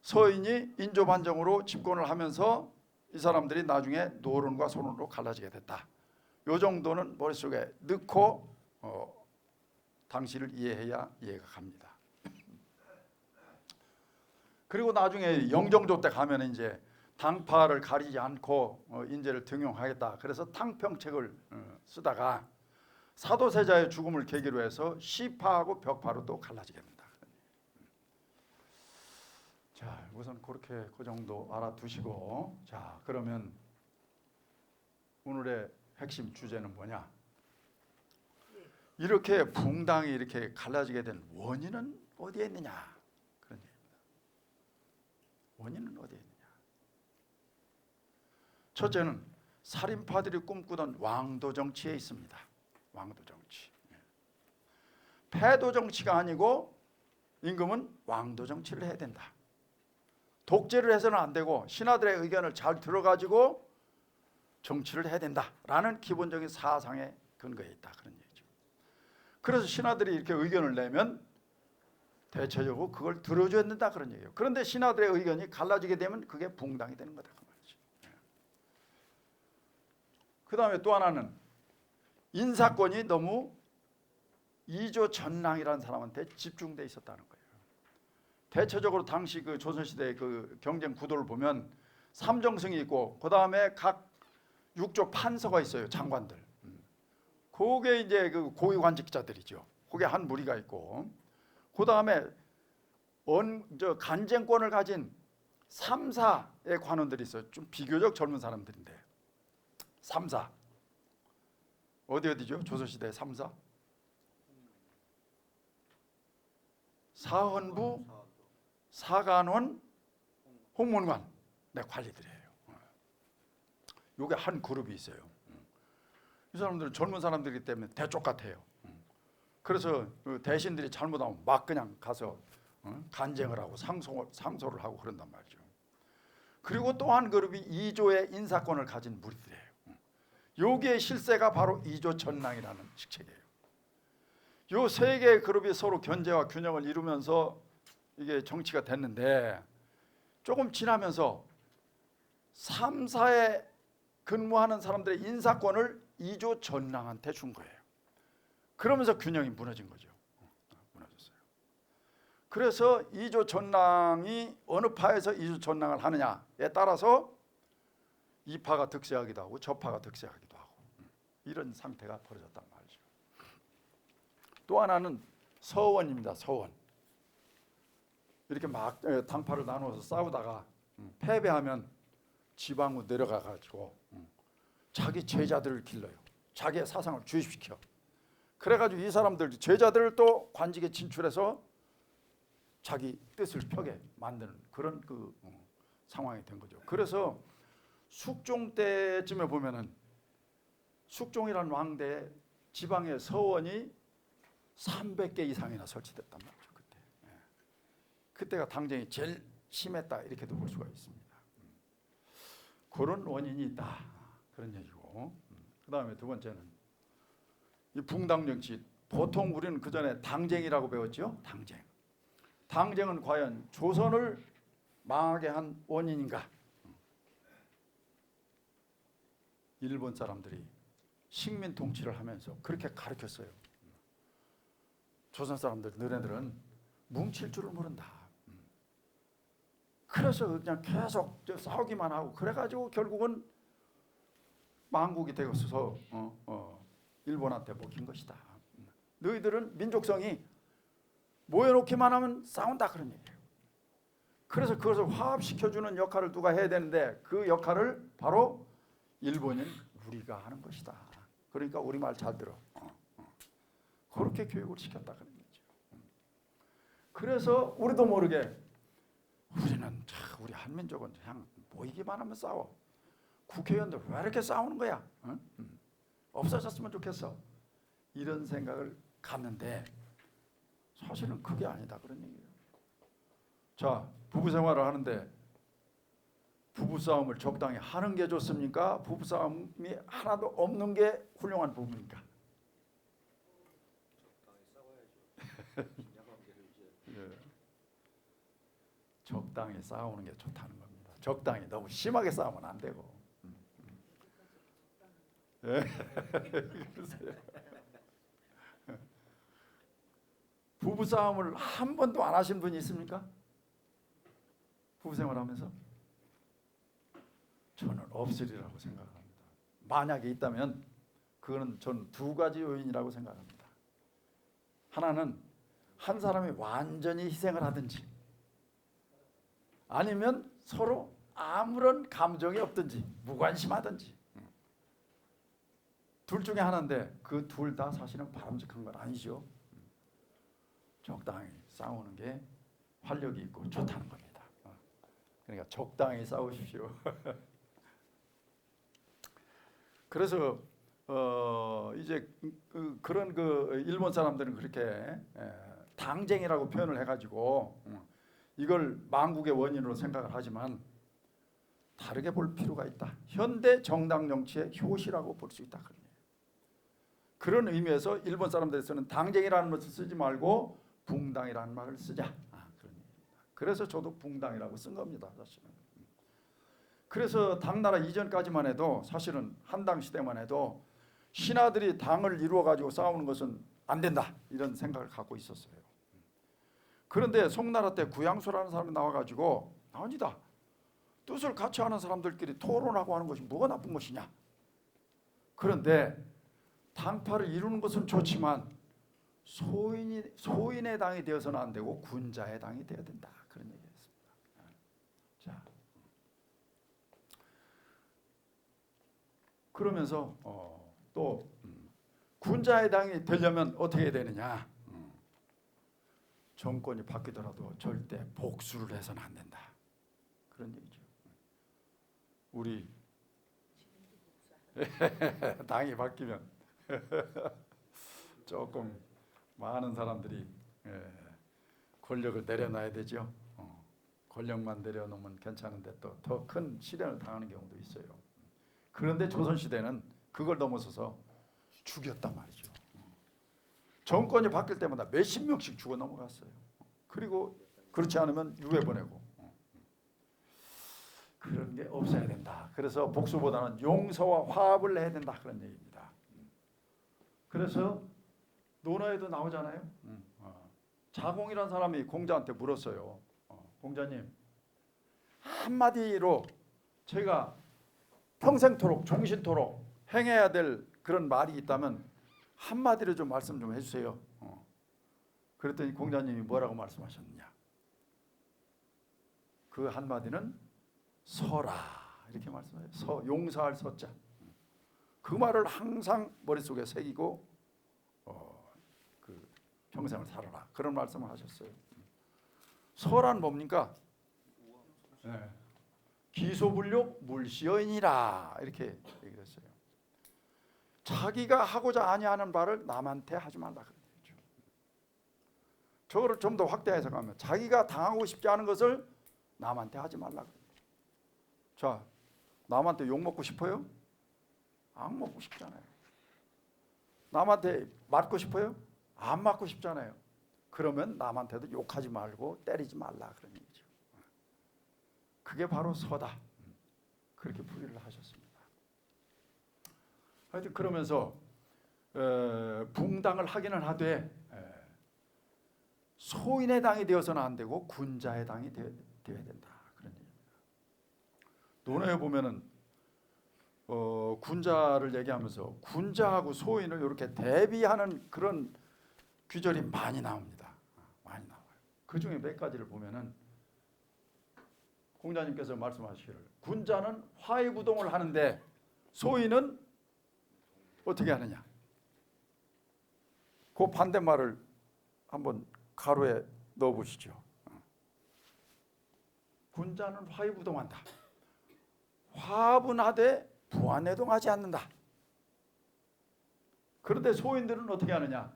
[SPEAKER 2] 서인이 인조 반정으로 집권을 하면서 이 사람들이 나중에 노론과 소론으로 갈라지게 됐다. 요 정도는 머릿속에 넣고 당시를 이해해야 이해가 갑니다. 그리고 나중에 영정조 때 가면 이제 당파를 가리지 않고 인재를 등용하겠다. 그래서 탕평책을 쓰다가 사도세자의 죽음을 계기로 해서 시파하고 벽파로 또 갈라지게 됩니다. 자, 우선 그렇게 그 정도 알아두시고, 자, 그러면 오늘의 핵심 주제는 뭐냐? 이렇게 붕당이 이렇게 갈라지게 된 원인은 어디에 있느냐? 그런 얘기입니다. 원인은 어디에 있느냐? 첫째는 살인파들이 꿈꾸던 왕도 정치에 있습니다. 왕도 정치. 패도 정치가 아니고 임금은 왕도 정치를 해야 된다. 독재를 해서는 안 되고 신하들의 의견을 잘 들어가지고 정치를 해야 된다라는 기본적인 사상의 근거에 있다, 그런 얘기죠. 그래서 신하들이 이렇게 의견을 내면 대체적으로 그걸 들어줘야 된다, 그런 얘기예요. 그런데 신하들의 의견이 갈라지게 되면 그게 붕당이 되는 거다, 그 말이죠. 그 다음에 또 하나는 인사권이 너무 이조 전랑이라는 사람한테 집중돼 있었다는 거예요. 대체적으로 당시 그 조선시대의 그 경쟁 구도를 보면 삼정승이 있고, 그 다음에 각 육조 판서가 있어요. 장관들. 그게 이제 그 고위관직자들이죠. 그게 한 무리가 있고, 그 다음에 간쟁권을 가진 3사의 관원들이 있어요. 좀 비교적 젊은 사람들인데 3사 어디죠? 조선시대 3사? 사헌부, 사간원, 홍문관, 관리들이에요. 이게 한 그룹이 있어요. 이 사람들은 젊은 사람들이기 때문에 대쪽 같아요. 그래서 대신들이 잘못하면 막 그냥 가서 간쟁을 하고 상소를 하고 그런단 말이죠. 그리고 또 한 그룹이 이조의 인사권을 가진 무리들이에요. 여기에 실세가 바로 이조 전랑이라는 식책이에요. 요 세 개의 그룹이 서로 견제와 균형을 이루면서 이게 정치가 됐는데 조금 지나면서 3사에 근무하는 사람들의 인사권을 이조 전랑한테 준 거예요. 그러면서 균형이 무너진 거죠. 무너졌어요. 그래서 이조 전랑이 어느 파에서 이조 전랑을 하느냐에 따라서 이 파가 득세하기도 하고 저 파가 득세하기도 하고 이런 상태가 벌어졌단 말이죠. 또 하나는 서원입니다. 서원. 이렇게 막 당파를 나눠서 싸우다가 패배하면 지방으로 내려가 가지고 자기 제자들을 길러요. 자기의 사상을 주입시켜. 그래가지고 이 사람들 제자들을 또 관직에 진출해서 자기 뜻을 펴게 만드는 그런 상황이 된 거죠. 그래서 숙종 때쯤에 보면은 숙종이라는 왕대 지방의 서원이 300개 이상이나 설치됐단 말이죠. 그때. 그때가 당쟁이 제일 심했다 이렇게도 볼 수가 있습니다. 그런 원인이 있다 그런 얘기고. 그 다음에 두 번째는 이 붕당 정치. 보통 우리는 그 전에 당쟁이라고 배웠죠. 당쟁. 당쟁은 과연 조선을 망하게 한 원인인가? 일본 사람들이 식민 통치를 하면서 그렇게 가르쳤어요. 조선 사람들 너네들은 뭉칠 줄을 모른다. 그래서 그냥 계속 싸우기만 하고 그래가지고 결국은 망국이 되어서 일본한테 먹힌 것이다. 너희들은 민족성이 모여놓기만 하면 싸운다 그런 얘기예요. 그래서 그것을 화합시켜주는 역할을 누가 해야 되는데 그 역할을 바로 일본인 우리가 하는 것이다. 그러니까 우리 말 잘 들어. 그렇게 교육을 시켰다 그런 거죠. 그래서 우리도 모르게 우리는 우리 한민족은 그냥 모이기만 하면 싸워. 국회의원들 왜 이렇게 싸우는 거야? 없어졌으면 좋겠어. 이런 생각을 갖는데 사실은 그게 아니다 그런 얘기예요. 자, 부부 생활을 하는데 부부싸움을 적당히 하는 게 좋습니까? 부부싸움이 하나도 없는 게 훌륭한 부부입니까? 적당히 싸우는 게 좋다는 겁니다. 적당히 너무 심하게 싸우면 안 되고. 부부 싸움을 한 번도 안 하신 분이 있습니까? 부부 생활하면서 저는 없으리라고 생각합니다. 만약에 있다면 그거는 저는 두 가지 요인이라고 생각합니다. 하나는 한 사람이 완전히 희생을 하든지 아니면 서로 아무런 감정이 없든지 무관심하든지 둘 중에 하나인데 그 둘 다 사실은 바람직한 건 아니죠. 적당히 싸우는 게 활력이 있고 좋다는 겁니다. 그러니까 적당히 싸우십시오. 그래서 이제 그런 일본 사람들은 그렇게 당쟁이라고 표현을 해가지고 이걸 망국의 원인으로 생각을 하지만 다르게 볼 필요가 있다. 현대 정당 정치의 효시라고 볼 수 있다. 그런 의미에서 일본 사람들에서는 당쟁이라는 것을 쓰지 말고 붕당이라는 말을 쓰자. 그런 얘기입니다. 그래서 저도 붕당이라고 쓴 겁니다. 사실은. 그래서 당나라 이전까지만 해도 사실은 한당 시대만 해도 신하들이 당을 이루어 가지고 싸우는 것은 안 된다 이런 생각을 갖고 있었어요. 그런데 송나라 때 구양수라는 사람이 나와가지고 아니다. 뜻을 같이 하는 사람들끼리 토론하고 하는 것이 뭐가 나쁜 것이냐. 그런데 당파를 이루는 것은 좋지만 소인의 당이 되어서는 안 되고 군자의 당이 되어야 된다. 그런 얘기였습니다. 자, 그러면서 또 군자의 당이 되려면 어떻게 해야 되느냐. 정권이 바뀌더라도 절대 복수를 해서는 안 된다. 그런 얘기죠. 우리 당이 바뀌면 조금 많은 사람들이 권력을 내려놔야 되죠. 권력만 내려놓으면 괜찮은데 또 더 큰 시련을 당하는 경우도 있어요. 그런데 조선시대는 그걸 넘어서서 죽였단 말이죠. 정권이 바뀔 때마다 몇십 명씩 죽어 넘어갔어요. 그리고 그렇지 않으면 유해 보내고. 그런 게 없어야 된다. 그래서 복수보다는 용서와 화합을 해야 된다 그런 얘기입니다. 그래서 논어에도 나오잖아요. 자공이라는 사람이 공자한테 물었어요. 공자님, 한마디로 제가 평생토록 종신토록 행해야 될 그런 말이 있다면 한마디로 좀 말씀 좀 해주세요. 그랬더니 공자님이 뭐라고 말씀하셨느냐. 그 한마디는 서라 이렇게 말씀해요. 용서할 서자. 그 말을 항상 머릿속에 새기고 그 평생을 살아라 그런 말씀을 하셨어요. 서란 뭡니까? 네. 기소불욕 물시여인이라 이렇게 얘기했어요. 자기가 하고자 아니하는 바를 남한테 하지 말라 그러죠. 저거를 좀 더 확대해서 가면 자기가 당하고 싶지 않은 것을 남한테 하지 말라 그러죠. 자, 남한테 욕 먹고 싶어요? 안 먹고 싶잖아요. 남한테 맞고 싶어요? 안 맞고 싶잖아요. 그러면 남한테도 욕하지 말고 때리지 말라 그런 얘기죠. 그게 바로 서다. 그렇게 풀이를 하셨습니다. 하여튼 그러면서 붕당을 하기는 하되 소인의 당이 되어서는 안 되고 군자의 당이 되어야 된다 그런 얘기입니다. 논어에 보면은 군자를 얘기하면서 군자하고 소인을 이렇게 대비하는 그런 귀절이 많이 나옵니다. 많이 나와요. 그 중에 몇 가지를 보면은 공자님께서 말씀하시기를 군자는 화해구동을 하는데 소인은 어떻게 하느냐. 그 반대말을 한번 가로에 넣어보시죠. 군자는 화해구동한다. 화합은 하되 부안해동하지 않는다. 그런데 소인들은 어떻게 하느냐.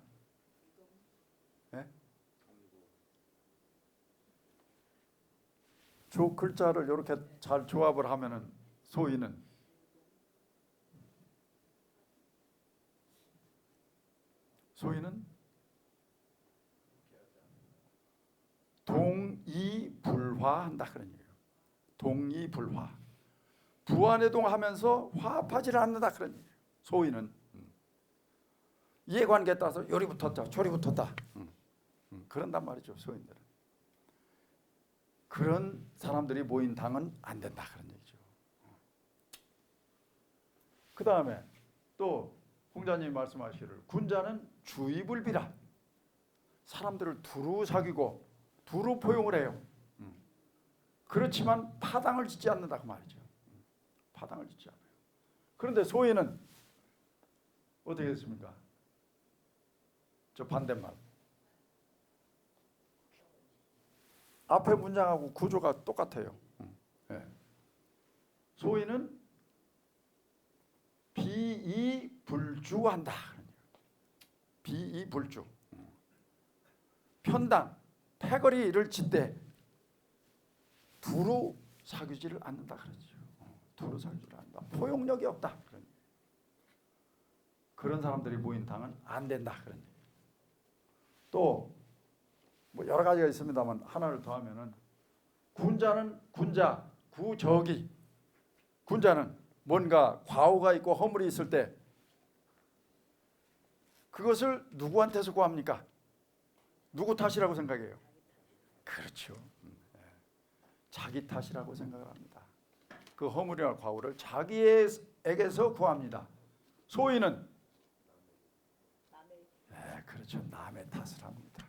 [SPEAKER 2] 네? 조 글자를 이렇게 잘 조합을 하면은 소인은 동이불화한다 그런 얘기예요. 동이불화. 부안해동하면서 화합하지를 않는다 그런 얘기예요. 소인은 이해관계에 따라서 요리 붙었다 조리 붙었다 그런단 말이죠. 소인들은 그런 사람들이 모인 당은 안 된다 그런 얘기죠. 그 다음에 또 공자님이 말씀하시기를 군자는 주의불비라. 사람들을 두루 사귀고 두루 포용을 해요. 그렇지만 파당을 짓지 않는다 그 말이죠. 파당을 짓지 않아요. 그런데 소인은 어떻게 됐습니까? 저 반대말. 앞에 문장하고 구조가 똑같아요. 네. 소인은 비이불주한다. 비이불주. 편당, 패거리를 짓되 두루 사귀지를 않는다 그러죠. 두루 사귀지를 않는다. 포용력이 없다. 그런 사람들이 모인 당은 안 된다. 그런 얘기. 또 뭐 여러 가지가 있습니다만 하나를 더 하면은 군자는 군자, 구적이. 군자는 뭔가 과오가 있고 허물이 있을 때 그것을 누구한테서 구합니까? 누구 탓이라고 생각해요? 그렇죠. 자기 탓이라고 생각을 합니다. 그 허물이나 과오를 자기에게서 구합니다. 소인은 그렇죠. 남의 탓을 합니다.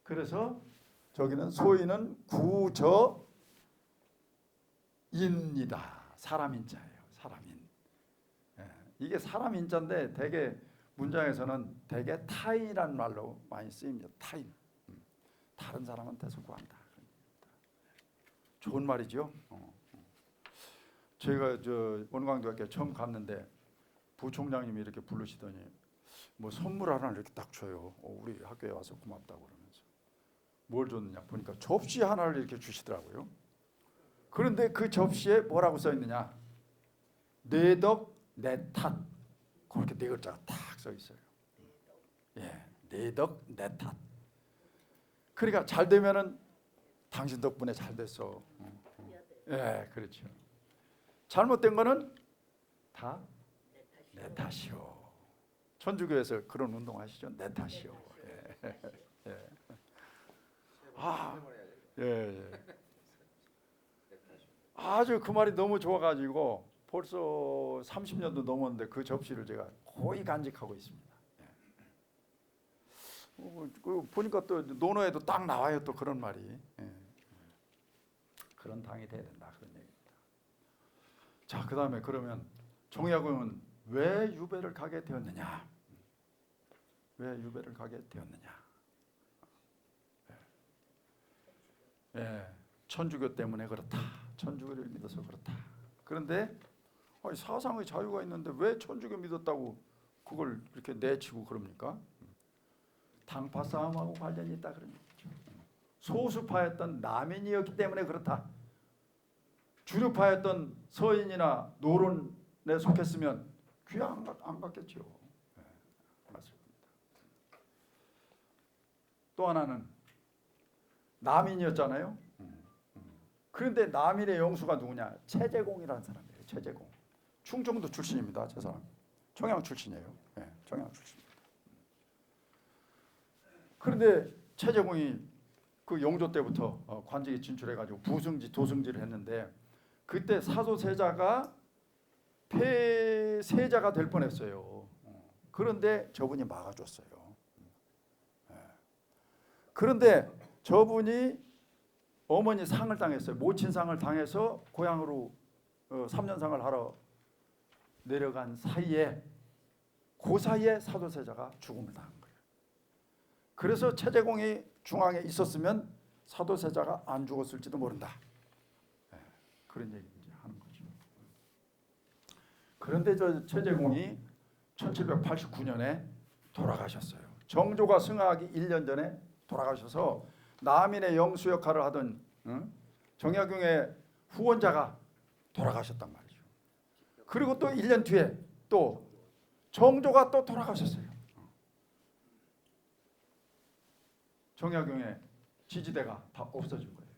[SPEAKER 2] 그래서 저기는 소인은 구저인이다. 사람인자예요. 사람인. 이게 사람인자인데 대개 문장에서는 대개 타인이라는 말로 많이 쓰입니다. 타인. 다른 사람한테서 구한다. 좋은 말이죠. 제가 저 원광대학교 처음 갔는데 부총장님이 이렇게 부르시더니 뭐 선물 하나 이렇게 딱 줘요. 우리 학교에 와서 고맙다고 그러면서 뭘 줬느냐 보니까 접시 하나를 이렇게 주시더라고요. 그런데 그 접시에 뭐라고 써 있느냐? 내 덕 내 탓. 그렇게 네 글자가 딱 써 있어요. 예, 내 덕 내 탓. 그러니까 잘 되면은 당신 덕분에 잘 됐어. 예, 그렇죠. 잘못된 거는 다 내 탓이요. 천주교에서 그런 운동 하시죠. 내 탓이요. 예. 예. 아, 예, 예. 아주 그 말이 너무 좋아가지고 벌써 30년도 넘었는데 그 접시를 제가 거의 간직하고 있습니다. 예. 그 보니까 또 논어에도 딱 나와요. 또 그런 말이. 예. 그런 당이 돼야 된다. 그런 얘기입니다. 자, 그 다음에 그러면 정약용은 왜 유배를 가게 되었느냐? 왜 유배를 가게 되었느냐? 예, 천주교 때문에 그렇다. 천주교를 믿어서 그렇다. 그런데 사상의 자유가 있는데 왜 천주교 믿었다고 그걸 이렇게 내치고 그럽니까? 당파 싸움하고 관련이 있다 그런 얘기죠. 소수파였던 남인이었기 때문에 그렇다. 주류파였던 서인이나 노론에 속했으면 귀 안 갔겠죠. 네, 맞습니다. 또 하나는 남인이었잖아요. 그런데 남인의 영수가 누구냐? 최재공이라는 사람이에요. 최재공. 충청도 출신입니다. 저 사람. 청양 출신이에요. 네, 청양 출신입니다. 그런데 최재공이 그 영조 때부터 관직에 진출해가지고 부승지, 도승지를 했는데 그때 사도세자가 폐세자가 될 뻔했어요. 그런데 저분이 막아줬어요. 그런데 저분이 어머니 상을 당했어요. 모친상을 당해서 고향으로 3년상을 하러 내려간 사이에 그 사이에 사도세자가 죽음을 당한 거예요. 그래서 최재공이 중앙에 있었으면 사도세자가 안 죽었을지도 모른다. 그런 얘기 이제 하는 거죠. 그런데 저 최재공이 1789년에 돌아가셨어요. 정조가 승하하기 1년 전에 돌아가셔서 남인의 영수 역할을 하던 정약용의 후원자가 돌아가셨단 말이죠. 그리고 또 1년 뒤에 또 정조가 또 돌아가셨어요. 정약용의 지지대가 다 없어진 거예요.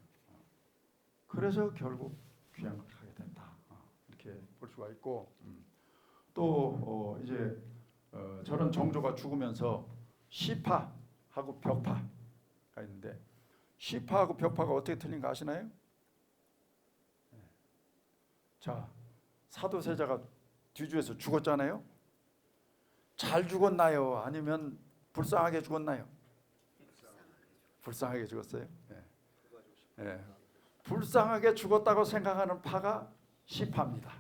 [SPEAKER 2] 그래서 결국 귀향을 가게 된다. 이렇게 볼 수가 있고 또 이제 저런 정조가 죽으면서 시파하고 벽파가 있는데 시파하고 벽파가 어떻게 틀린가 아시나요? 자, 사도세자가 뒤주에서 죽었잖아요. 잘 죽었나요? 아니면 불쌍하게 죽었나요? 불쌍하게 죽었어요. 네. 네. 불쌍하게 죽었다고 생각하는 파가 시파입니다.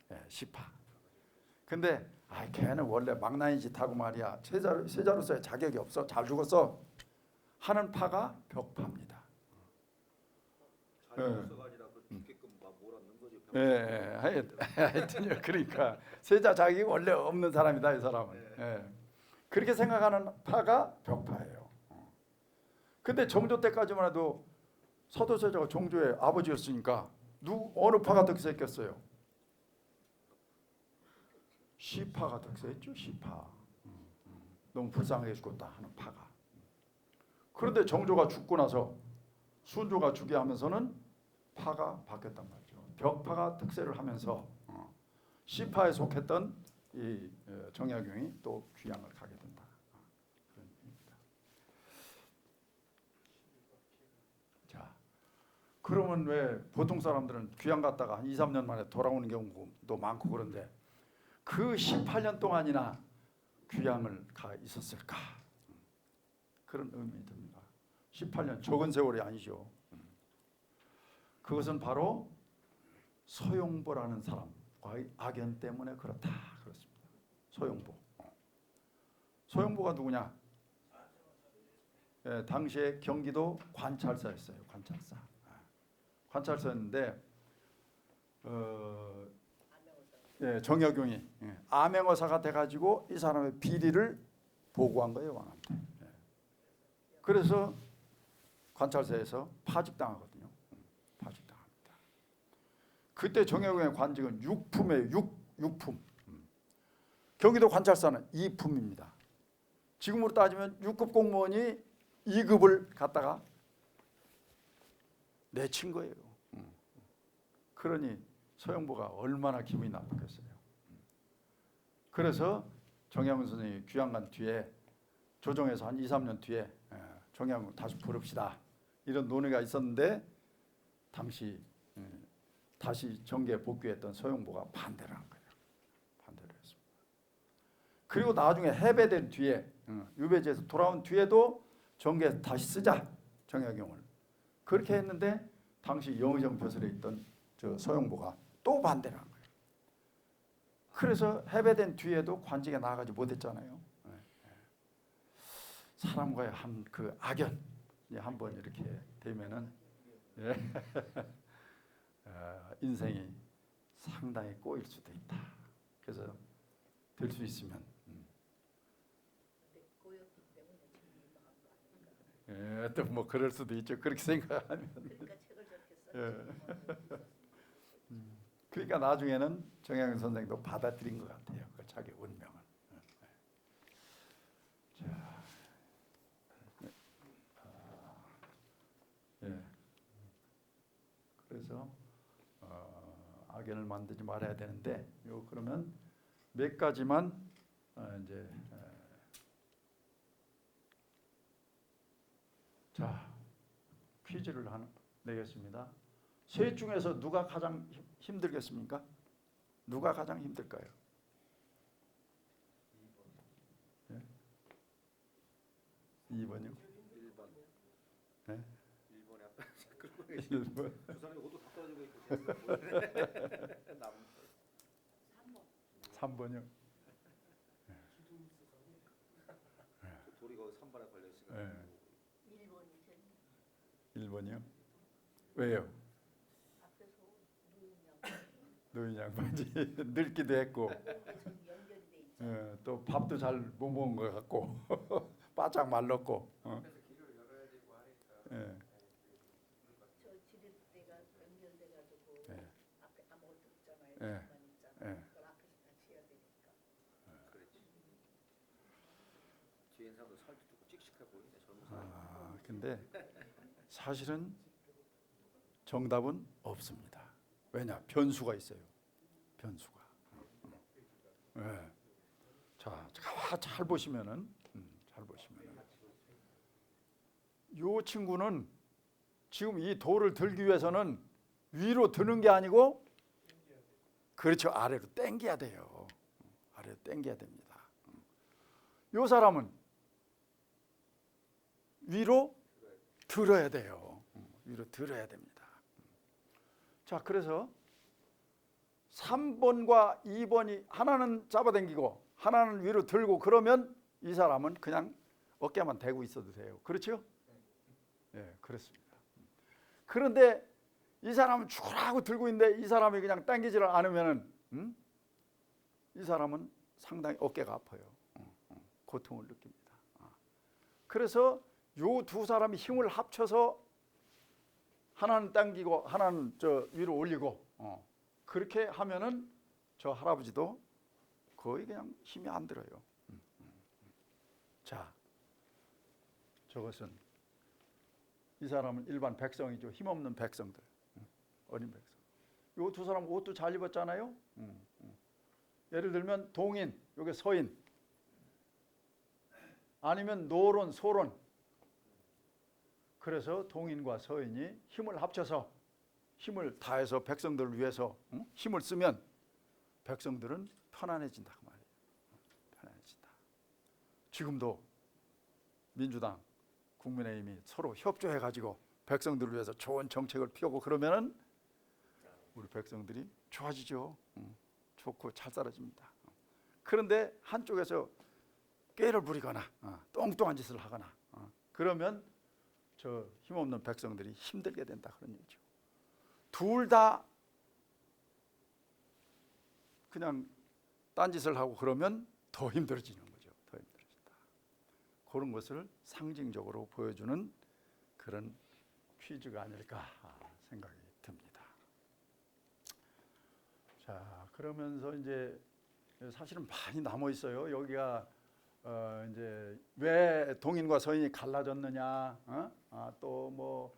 [SPEAKER 2] 네, 시파. 근데 걔는 원래 망나니 짓하고 말이야. 세자로서의 자격이 없어. 잘 죽었어. 하는 파가 벽파입니다.
[SPEAKER 3] 자격없어가 아니라 그 죽게끔 막 몰아넣는 거죠.
[SPEAKER 2] 예, 하여튼요. 그러니까 세자 자격이 원래 없는 사람이다 이 사람은. 예. 그렇게 생각하는 파가 벽파예요. 근데 정조 때까지만 해도 사도세자가 정조의 아버지였으니까 어느 파가 득세했겠어요? 시파가 득세했죠. 시파. 너무 불쌍하게 죽었다 하는 파가. 그런데 정조가 죽고 나서 순조가 죽게 하면서는 파가 바뀌었단 말이죠. 벽파가 득세를 하면서 시파에 속했던 이 정약용이 또 귀향을 가게 된다. 그런 얘기입니다. 자, 그러면 왜 보통 사람들은 귀향 갔다가 한 2, 3년 만에 돌아오는 경우도 많고 그런데 그 18년 동안이나 귀향을 가 있었을까? 그런 의문이 듭니다. 18년 적은 세월이 아니죠. 그것은 바로 서용보라는 사람과의 악연 때문에 그렇다. 그렇습니다. 서용보. 서용보가 누구냐? 당시에 경기도 관찰사였어요. 관찰사. 관찰사였는데 정약용이 암행어사가 돼가지고 이 사람의 비리를 보고한 거예요. 왕한테. 그래서 관찰사에서 파직당하거든요. 파직당합니다. 그때 정약용의 관직은 육품이에요. 육품. 경기도 관찰사는 2품입니다. 지금으로 따지면 6급 공무원이 2급을 갖다가 내친 거예요. 그러니 서영보가 얼마나 기분이 나쁘겠어요. 그래서 정약용 선생이 귀향간 뒤에 조정에서 한 2, 3년 뒤에 정약용 다시 부릅시다 이런 논의가 있었는데 당시 다시 정계에 복귀했던 서영보가 반대를 한 거예요. 반대를 했습니다. 그리고 나중에 해배된 뒤에 유배지에서 돌아온 뒤에도 정계에서 다시 쓰자 정약용을 그렇게 했는데 당시 영의정 벼슬에 있던 저 서영보가 또 반대를 한 거예요. 그래서 해배된 뒤에도 관직에 나가지 못했잖아요. 사람과의 한 그 악연이 한번 이렇게 되면은 인생이 상당히 꼬일 수도 있다. 그래서 될 수 있으면 또 뭐 그럴 수도 있죠. 그렇게 생각하면.
[SPEAKER 4] 그러니까 책을 저렇게 썼지.
[SPEAKER 2] 그러니까 나중에는 정약용 선생도 받아들인 것 같아요. 그 자기 운명을. 자, 그래서 악연을 만들지 말아야 되는데 요 그러면 몇 가지만 이제 자 퀴즈를 하나 내겠습니다. 셋 중에서 누가 가장 힘들겠습니까? 누가 가장 힘들까요? 2번이요?
[SPEAKER 3] 1번.
[SPEAKER 2] 네?
[SPEAKER 3] 1번에 아까 끌고
[SPEAKER 2] 1번.
[SPEAKER 3] 부산에 옷도 다 떨어지고 있고 남
[SPEAKER 2] 3번이요?
[SPEAKER 3] 돌이 거기 선반에 걸려 있으니까.
[SPEAKER 2] 네.
[SPEAKER 4] 1번이
[SPEAKER 2] 1번이요? 왜요?
[SPEAKER 4] 앞에서
[SPEAKER 2] 노인 양반지 늙기도 했고
[SPEAKER 4] 연결이 돼 있죠.
[SPEAKER 2] 또 밥도 잘 못 먹은 것 같고 바짝 말랐고 예.
[SPEAKER 4] 저 지렛대가 연결돼 가지고
[SPEAKER 2] 예.
[SPEAKER 4] 앞에 아무것도 없잖아요.
[SPEAKER 2] 예.
[SPEAKER 4] 가만히 있잖아요.
[SPEAKER 2] 예.
[SPEAKER 4] 그걸 앞에서 같이 해야 되니까.
[SPEAKER 3] 그렇지. 뒤에 있는 사람도 살도 좀 씩씩해 보이네 젊은 사람.
[SPEAKER 2] 근데 사실은 정답은 없습니다. 왜냐? 변수가 있어요. 변수가. 예. 자, 잘 보시면은 잘 보시면은 요 친구는 지금 이 돌을 들기 위해서는 위로 드는 게 아니고 그렇죠. 아래로 당겨야 돼요. 아래로 당겨야 됩니다. 요 사람은 위로 들어야 돼요. 위로 들어야 됩니다. 자, 그래서 3번과 2번이 하나는 잡아당기고 하나는 위로 들고 그러면 이 사람은 그냥 어깨만 대고 있어도 돼요. 그렇죠? 예, 그렇습니다. 그런데 이 사람은 죽으라고 들고 있는데 이 사람이 그냥 당기지를 않으면은 이 사람은 상당히 어깨가 아파요. 고통을 느낍니다. 그래서 요 두 사람이 힘을 합쳐서 하나는 당기고 하나는 저 위로 올리고 그렇게 하면은 저 할아버지도 거의 그냥 힘이 안 들어요. 자, 저것은 이 사람은 일반 백성이죠. 힘없는 백성들, 어린 백성. 요 두 사람 옷도 잘 입었잖아요. 예를 들면 동인, 요게 서인, 아니면 노론, 소론. 그래서 동인과 서인이 힘을 합쳐서 힘을 다해서 백성들을 위해서 힘을 쓰면 백성들은 편안해진다 그 말이에요. 편안해진다. 지금도 민주당, 국민의힘이 서로 협조해가지고 백성들을 위해서 좋은 정책을 펴고 그러면은 우리 백성들이 좋아지죠. 좋고 잘 살아집니다. 그런데 한쪽에서 꾀를 부리거나 똥똥한 짓을 하거나 그러면 저 힘없는 백성들이 힘들게 된다 그런 얘기죠. 둘 다 그냥 딴짓을 하고 그러면 더 힘들어지는 거죠. 더 힘들어진다. 그런 것을 상징적으로 보여주는 그런 퀴즈가 아닐까 생각이 듭니다. 자, 그러면서 이제 사실은 많이 남아 있어요. 여기가 이제 왜 동인과 서인이 갈라졌느냐, 또 뭐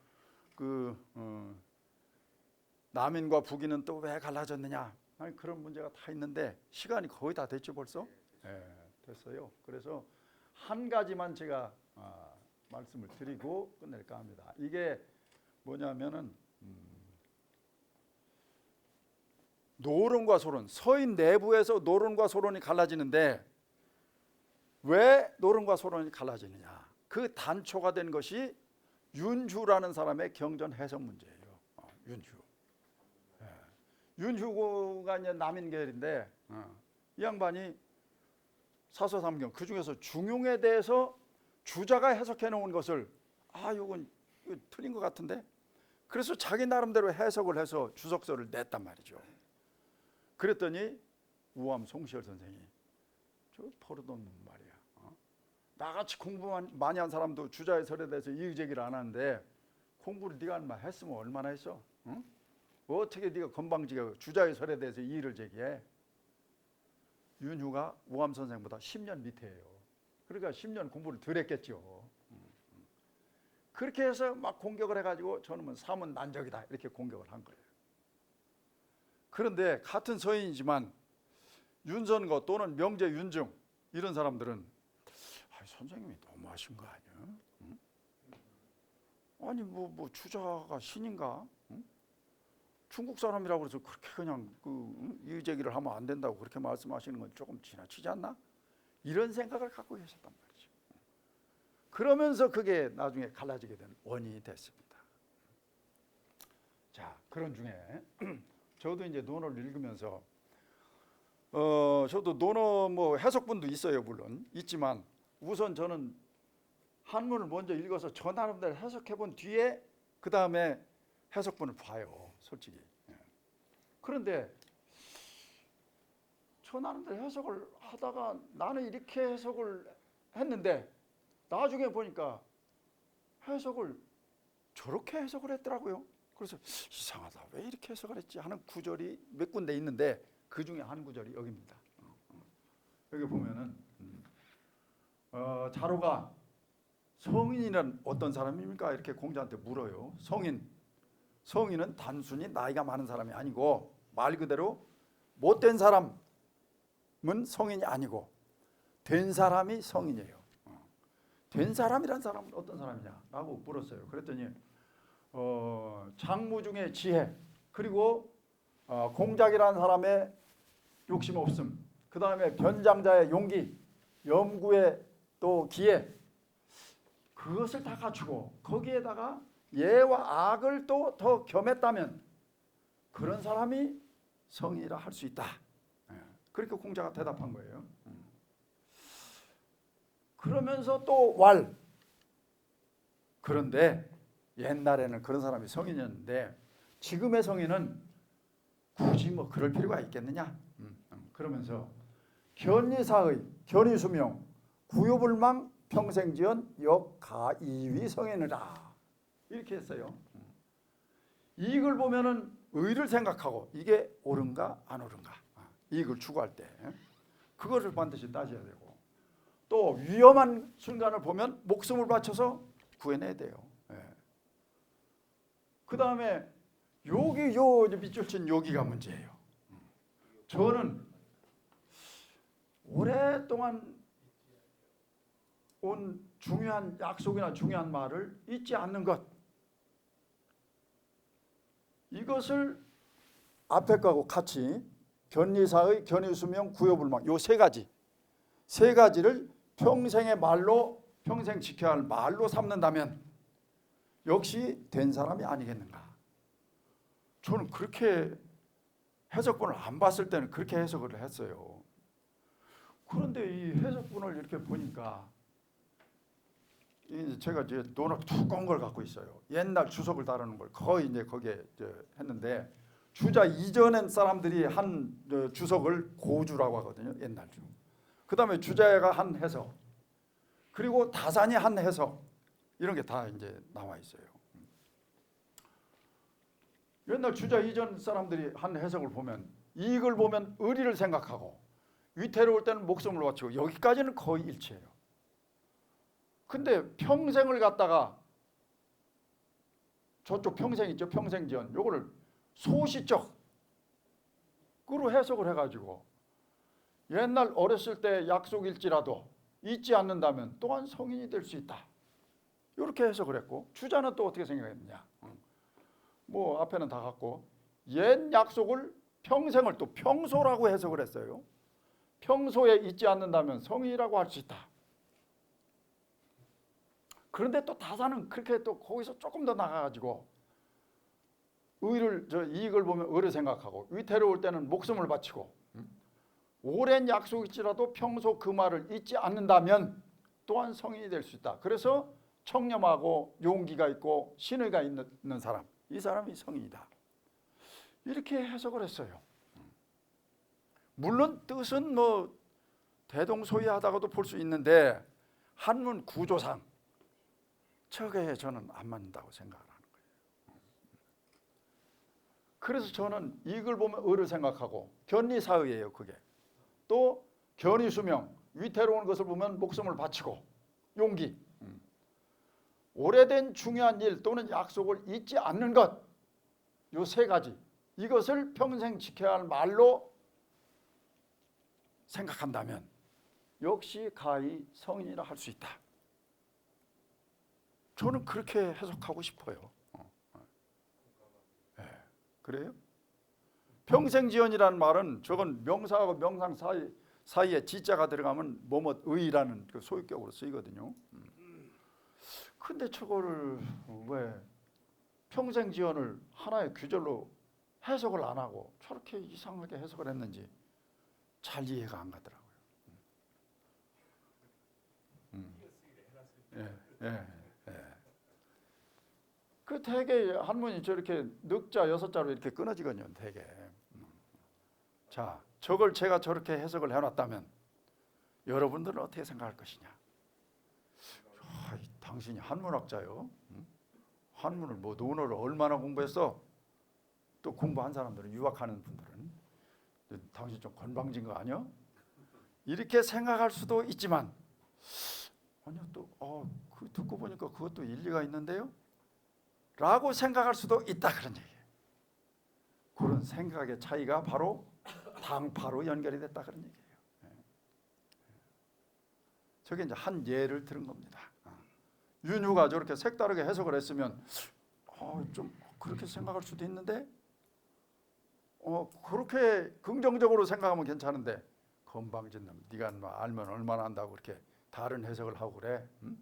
[SPEAKER 2] 남인과 북인은 또 왜 갈라졌느냐, 아니, 그런 문제가 다 있는데 시간이 거의 다 됐죠 벌써? 됐어요. 그래서 한 가지만 제가 말씀을 드리고 끝낼까 합니다. 이게 뭐냐면은 노론과 소론, 서인 내부에서 노론과 소론이 갈라지는데 왜 노론과 소론이 갈라지느냐? 그 단초가 된 것이 윤휴라는 사람의 경전 해석 문제예요. 윤휴. 윤휴가 이제 남인계열인데 이 양반이 사서삼경 그 중에서 중용에 대해서 주자가 해석해 놓은 것을 이건 틀린 것 같은데, 그래서 자기 나름대로 해석을 해서 주석서를 냈단 말이죠. 그랬더니 우암 송시열 선생이 저 버릇없는 말이야. 나같이 공부 많이 한 사람도 주자의 설에 대해서 이의제기를 안 하는데 공부를 네가 얼마 했으면 얼마나 했어? 응? 어떻게 네가 건방지게 주자의 설에 대해서 이의를 제기해? 윤휴가 우암 선생보다 10년 밑에예요. 그러니까 10년 공부를 덜 했겠죠. 그렇게 해서 막 공격을 해가지고 저놈은 사문난적이다 이렇게 공격을 한 거예요. 그런데 같은 서인이지만 윤선거 또는 명제 윤중 이런 사람들은 선생님이 너무하신 거 아니야? 응? 아니 뭐 주자가 신인가? 응? 중국 사람이라고 해서 그렇게 그냥 이의제기를 하면 안 된다고 그렇게 말씀하시는 건 조금 지나치지 않나? 이런 생각을 갖고 계셨단 말이죠. 그러면서 그게 나중에 갈라지게 된 원인이 됐습니다. 자, 그런 중에 저도 이제 논어를 읽으면서 저도 논어 뭐 해석본도 있어요. 물론 있지만 우선 저는 한문을 먼저 읽어서 저 나름대로 해석해 본 뒤에 그 다음에 해석본을 봐요. 솔직히. 그런데 저 나름대로 해석을 하다가 나는 이렇게 해석을 했는데 나중에 보니까 해석을 저렇게 해석을 했더라고요. 그래서 이상하다. 왜 이렇게 해석을 했지 하는 구절이 몇 군데 있는데 그 중에 한 구절이 여기입니다. 여기 보면은 자로가 성인이란 어떤 사람입니까? 이렇게 공자한테 물어요. 성인은 단순히 나이가 많은 사람이 아니고 말 그대로 못된 사람은 성인이 아니고 된 사람이 성인이에요. 된 사람이란 사람은 어떤 사람이냐라고 물었어요. 그랬더니 장무 중에 지혜, 그리고 공작이라는 사람의 욕심 없음, 그 다음에 변장자의 용기, 염구의 또 기회, 그것을 다 갖추고 거기에다가 예와 악을 또 더 겸했다면 그런 사람이 성이라 할 수 있다. 그렇게 공자가 대답한 거예요. 그러면서 또 그런데 옛날에는 그런 사람이 성인이었는데 지금의 성인은 굳이 뭐 그럴 필요가 있겠느냐? 그러면서 견리사의 견의수명 구요불망 평생지연 역가이위 성인이라 이렇게 했어요. 이익을 보면은 의를 생각하고 이게 옳은가 안 옳은가, 이익을 추구할 때 그거를 반드시 따져야 되고, 또 위험한 순간을 보면 목숨을 바쳐서 구해내야 돼요. 그 다음에 요기, 요 밑줄 친 요기가 문제예요. 저는 오랫동안 온 중요한 약속이나 중요한 말을 잊지 않는 것, 이것을 앞에 거하고 같이 견리사의 견의수명 구요불망 요 세 가지를 평생의 말로, 평생 지켜야 할 말로 삼는다면 역시 된 사람이 아니겠는가. 저는 그렇게 해석본을 안 봤을 때는 그렇게 해석을 했어요. 그런데 이 해석본을 이렇게 보니까 제가 이제 논어 두꺼운 걸 갖고 있어요. 옛날 주석을 다루는 걸 거의 이제 거기에 했는데, 주자 이전엔 사람들이 한 주석을 고주라고 하거든요. 옛날 주. 그 다음에 주자가 한 해석, 그리고 다산이 한 해석, 이런 게 다 이제 나와 있어요. 옛날 주자 이전 사람들이 한 해석을 보면 이익을 보면 의리를 생각하고 위태로울 때는 목숨을 바치고 여기까지는 거의 일치해요. 근데 평생을 갖다가 저쪽 평생 있죠. 평생지연. 요거를 소시적으로 해석을 해가지고 옛날 어렸을 때 약속일지라도 잊지 않는다면 또한 성인이 될 수 있다. 이렇게 해석을 했고 주자는 또 어떻게 생각했느냐. 뭐 앞에는 다 갖고 옛 약속을 평생을 또 평소라고 해석을 했어요. 평소에 잊지 않는다면 성인이라고 할 수 있다. 그런데 또 다사는 그렇게 또 거기서 조금 더 나가가지고 이익을 보면 의를 생각하고 위태로울 때는 목숨을 바치고 오랜 약속일지라도 평소 그 말을 잊지 않는다면 또한 성인이 될 수 있다. 그래서 청렴하고 용기가 있고 신의가 있는 사람, 이 사람이 성인이다. 이렇게 해석을 했어요. 물론 뜻은 뭐 대동소이하다고도 볼 수 있는데 한문 구조상 저게 저는 안 맞는다고 생각을 하는 거예요. 그래서 저는 이걸 보면 의를 생각하고 견리사의예요. 그게 또 견의수명, 위태로운 것을 보면 목숨을 바치고 용기, 오래된 중요한 일 또는 약속을 잊지 않는 것, 요 세 가지 이것을 평생 지켜야 할 말로 생각한다면 역시 가히 성인이라 할 수 있다. 저는 그렇게 해석하고 싶어요. 네, 그래요? 평생지연이라는 말은 저건 명사하고 명상 사이에 지자가 들어가면 뭐뭐의라는 그 소유격으로 쓰이거든요. 근데 저거를 왜 평생지연을 하나의 규절로 해석을 안 하고 저렇게 이상하게 해석을 했는지 잘 이해가 안 가더라고요. 예. 그 되게 한문이 저렇게 늑자 6자로 이렇게 끊어지거든요. 되게. 자, 저걸 제가 저렇게 해석을 해놨다면 여러분들은 어떻게 생각할 것이냐? 당신이 한문학자요. 한문을 뭐 논어를 얼마나 공부했어? 또 공부한 사람들은 유학하는 분들은 당신 좀 건방진 거 아니야? 이렇게 생각할 수도 있지만 아니요 또 그 듣고 보니까 그것도 일리가 있는데요? 라고 생각할 수도 있다 그런 얘기예요. 그런 생각의 차이가 바로 당파로 연결이 됐다 그런 얘기예요. 저게 이제 한 예를 들은 겁니다. 윤유가 저렇게 색다르게 해석을 했으면 좀 그렇게 생각할 수도 있는데 그렇게 긍정적으로 생각하면 괜찮은데 건방진 놈 네가 알면 얼마나 안다고 그렇게 다른 해석을 하고 그래? 응?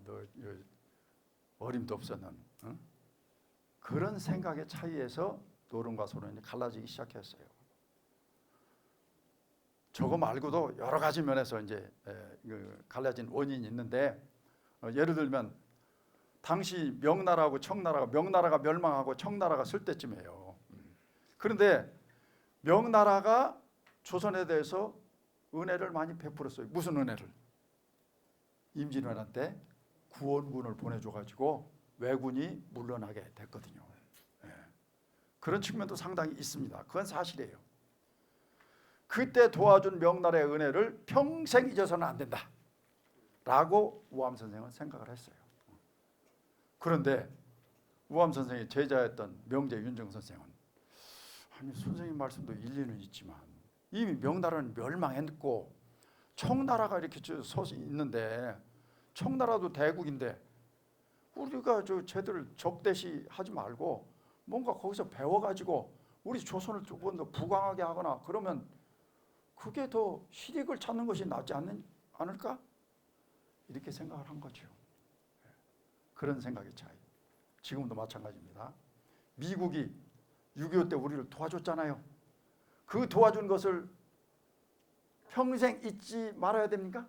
[SPEAKER 2] 너 어림도 없어 넌. 응? 그런 생각의 차이에서 노론과 소론이 갈라지기 시작했어요. 저거 말고도 여러 가지 면에서 이제 갈라진 원인이 있는데 예를 들면 당시 명나라하고 청나라가 명나라가 멸망하고 청나라가 쓸 때쯤이에요. 그런데 명나라가 조선에 대해서 은혜를 많이 베풀었어요. 무슨 은혜를? 임진왜란 때 구원군을 보내줘가지고 왜군이 물러나게 됐거든요. 그런 측면도 상당히 있습니다. 그건 사실이에요. 그때 도와준 명나라의 은혜를 평생 잊어서는 안 된다 라고 우암 선생은 생각을 했어요. 그런데 우암 선생의 제자였던 명제 윤정 선생은 아니 선생님 말씀도 일리는 있지만 이미 명나라는 멸망했고 청나라가 이렇게 서서 있는데 청나라도 대국인데 우리가 저 쟤들 적대시하지 말고 뭔가 거기서 배워가지고 우리 조선을 조금 더 부강하게 하거나 그러면 그게 더 실익을 찾는 것이 낫지 않을까? 이렇게 생각을 한 거죠. 그런 생각의 차이. 지금도 마찬가지입니다. 미국이 6.25 때 우리를 도와줬잖아요. 그 도와준 것을 평생 잊지 말아야 됩니까?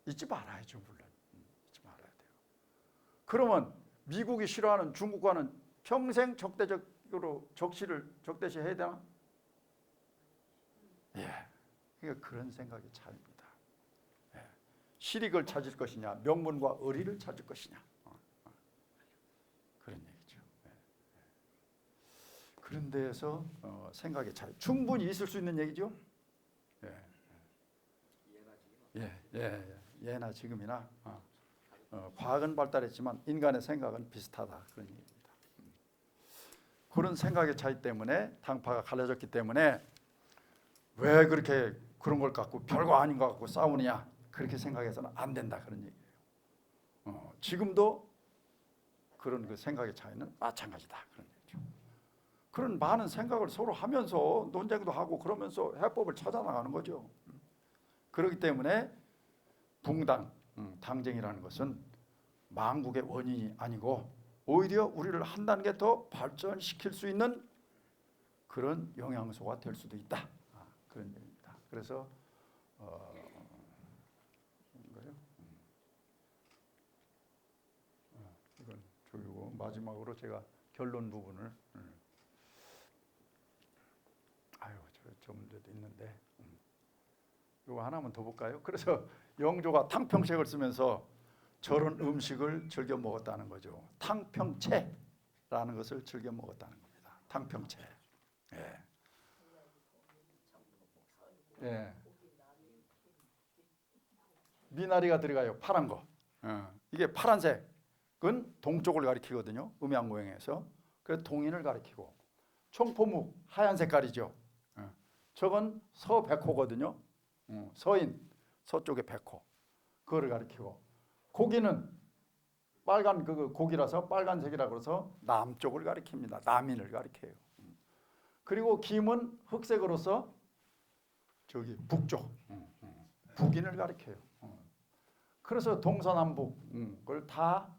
[SPEAKER 2] 잊지 말아야죠, 물론. 잊지 말아야 돼요. 그러면 미국이 싫어하는 중국과는 평생 적대적으로 적대시해야 되나? 예, 그러니까 그런 생각의 차이입니다. 예. 실익을 찾을 것이냐, 명분과 의리를 찾을 것이냐, 그런 얘기죠. 예. 그런 데에서 생각의 차이 충분히 있을 수 있는 얘기죠. 예나 지금이나 과학은 발달했지만 인간의 생각은 비슷하다 그런 얘기입니다. 그런 생각의 차이 때문에 당파가 갈라졌기 때문에 왜 그렇게 그런 걸 갖고 별거 아닌 것 갖고 싸우느냐 그렇게 생각해서는 안 된다 그런 얘기예요. 지금도 그런 그 생각의 차이는 마찬가지다 그런 얘기죠. 그런 많은 생각을 서로 하면서 논쟁도 하고 그러면서 해법을 찾아 나가는 거죠. 그렇기 때문에 붕당, 당쟁이라는 것은 망국의 원인이 아니고 오히려 우리를 한 단계 더 발전시킬 수 있는 그런 영양소가 될 수도 있다. 그런 얘기입니다. 그래서 이건 저기고 마지막으로 제가 결론 부분을 저 문제도 있는데 이거 하나만 더 볼까요? 그래서 영조가 탕평책을 쓰면서 저런 음식을 즐겨 먹었다는 거죠. 탕평채라는 것을 즐겨 먹었다는 겁니다. 탕평채. 예. 미나리가 들어가요. 파란 거. 이게 파란색은 동쪽을 가리키거든요. 음양모형에서. 그래서 동인을 가리키고 청포묵 하얀 색깔이죠. 저건 서백호거든요. 서인 서쪽의 백호 그거를 가리키고 고기는 빨간 그 고기라서 빨간색이라 그래서 남쪽을 가리킵니다. 남인을 가리켜요. 그리고 김은 흑색으로서 저기 북쪽 북인을 가리켜요. 그래서 동서남북을 다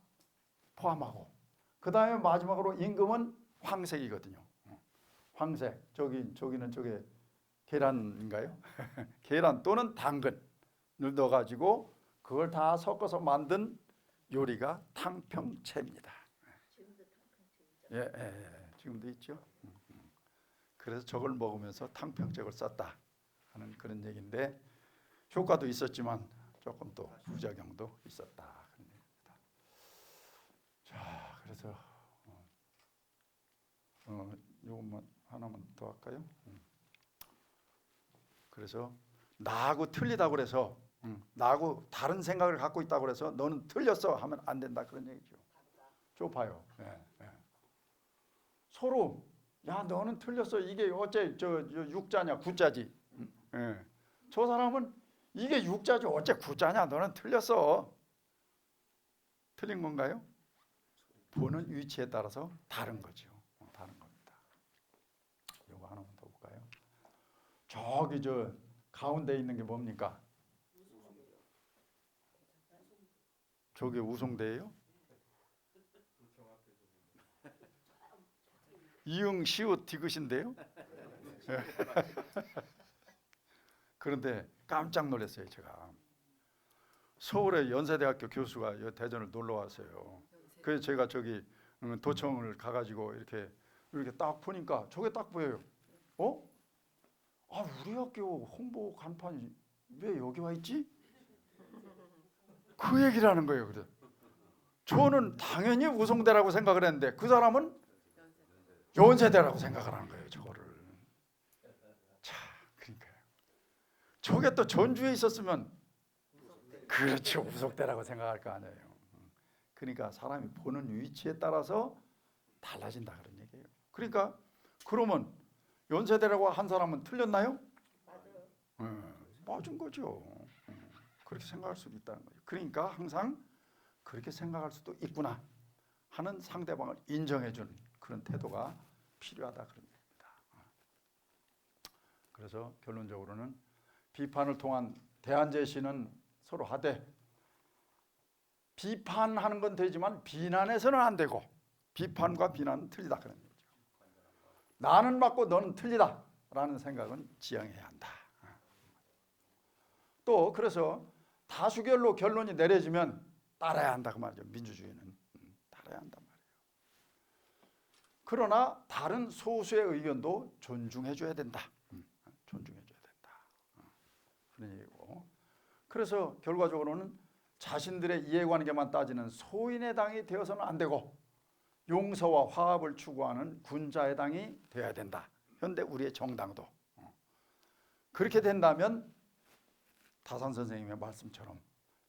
[SPEAKER 2] 포함하고 그 다음에 마지막으로 임금은 황색이거든요. 황색 저기는 저게 계란인가요? 계란 또는 당근을 넣어가지고 그걸 다 섞어서 만든 요리가 탕평채입니다.
[SPEAKER 4] 지금도 탕평채 있죠.
[SPEAKER 2] 지금도 있죠. 그래서 저걸 먹으면서 탕평책을 썼다 하는 그런 얘기인데 효과도 있었지만 조금 또 부작용도 있었다 그런 얘기입니다. 자, 그래서 요것만 하나만 더 할까요? 그래서 나하고 틀리다고 그래서 나하고 다른 생각을 갖고 있다고 그래서 너는 틀렸어 하면 안 된다 그런 얘기죠. 좁아요. 서로 야 너는 틀렸어 이게 어째 저 육자냐 구자지. 저 사람은 이게 육자지 어째 구자냐 너는 틀렸어. 틀린 건가요? 보는 위치에 따라서 다른 거죠. 다른 겁니다. 이거 하나만 더 볼까요? 저기 저 가운데 있는 게 뭡니까? 저게 우송대예요? 이응 시옷 디귿인데요? 그런데 깜짝 놀랐어요 제가. 서울의 연세대학교 교수가 대전을 놀러 왔어요. 그래서 제가 저기 도청을 가가지고 이렇게 딱 보니까 저게 딱 보여요. 우리 학교 홍보 간판이 왜 여기 와 있지? 그 얘기를 하는 거예요. 그래서 저는 당연히 우송대라고 생각을 했는데 그 사람은 연세대라고 생각을 하는 거예요. 저거를. 자, 그러니까요. 저게 또 전주에 있었으면 그렇죠. 우송대라고 생각할 거 아니에요. 그러니까 사람이 보는 위치에 따라서 달라진다 그런 얘기예요. 그러니까 그러면 연세대라고 한 사람은 틀렸나요? 맞은 거죠. 그렇게 생각할 수도 있다는 거예요. 그러니까 항상 그렇게 생각할 수도 있구나 하는 상대방을 인정해준 그런 태도가 필요하다 그런 얘기입니다. 그래서 결론적으로는 비판을 통한 대안 제시는 서로 하되 비판하는 건 되지만 비난해서는 안 되고 비판과 비난은 틀리다 그런 얘기죠. 나는 맞고 너는 틀리다라는 생각은 지양해야 한다. 또 그래서 다수결로 결론이 내려지면 따라야 한다 그 말이죠. 민주주의는 따라야 한단 말이에요. 그러나 다른 소수의 의견도 존중해줘야 된다. 존중해줘야 된다. 그런 얘기고. 그래서 결과적으로는 자신들의 이해관계만 따지는 소인의 당이 되어서는 안 되고 용서와 화합을 추구하는 군자의 당이 되어야 된다. 현대 우리의 정당도. 그렇게 된다면 다산 선생님의 말씀처럼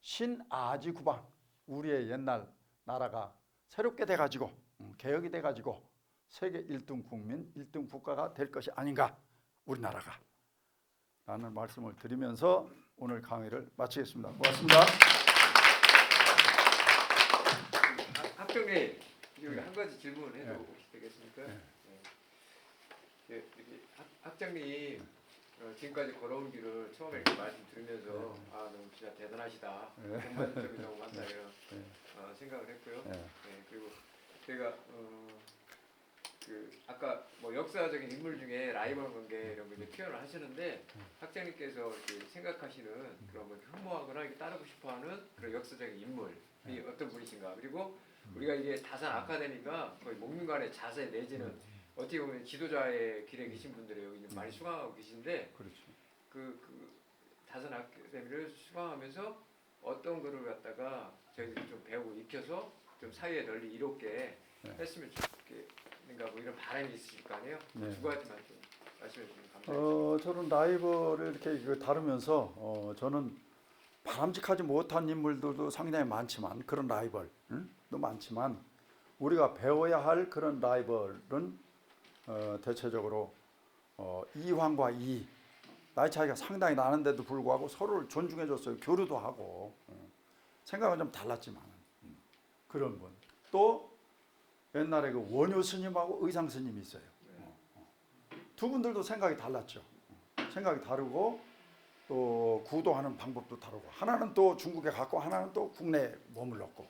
[SPEAKER 2] 신아지구방 우리의 옛날 나라가 새롭게 돼가지고 개혁이 돼가지고 세계 1등 국민 1등 국가가 될 것이 아닌가 우리나라가 라는 말씀을 드리면서 오늘 강의를 마치겠습니다. 고맙습니다.
[SPEAKER 3] 학장님, 여기 한 가지 질문해도 혹시 되겠습니까?
[SPEAKER 2] 네.
[SPEAKER 3] 이렇게 학장님 지금까지 걸어온 길을 처음에 이렇게 말씀 들으면서 아 너무 진짜 대단하시다, 공부적이 너무 많다 이런 생각을 했고요. 그리고 제가 그 아까 뭐 역사적인 인물 중에 라이벌 관계 이런 거 이제 표현을 하시는데 학장님께서 이렇게 생각하시는 그런 뭐 흠모하거나 이렇게 따르고 싶어하는 그런 역사적인 인물이 어떤 분이신가? 그리고 우리가 이게 다산 아카데미가 거의 목민관의 자세 내지는 어떻게 보면 지도자의 길에 계신 분들이 여기 많이 수강하고 계신데
[SPEAKER 2] 그렇죠.
[SPEAKER 3] 그 다산 아카데미를 수강하면서 어떤 거를 갖다가 저희들이 좀 배우고 익혀서 좀 사회에 널리 이롭게 했으면 좋겠는가 뭐 이런 바람이 있으실 거 아니에요?
[SPEAKER 2] 네.
[SPEAKER 3] 두 가지만 좀 말씀해 주시면 감사하겠습니다.
[SPEAKER 2] 저는 라이벌을 이렇게 다루면서 저는 바람직하지 못한 인물들도 상당히 많지만 그런 라이벌도 많지만 우리가 배워야 할 그런 라이벌은 대체적으로 이황과 이 나이 차이가 상당히 나는데도 불구하고 서로를 존중해줬어요. 교류도 하고 생각은 좀 달랐지만 그런 분. 또 옛날에 그 원효 스님하고 의상 스님이 있어요. 두 분들도 생각이 달랐죠. 생각이 다르고 또 구도하는 방법도 다르고 하나는 또 중국에 갔고 하나는 또 국내에 머물렀고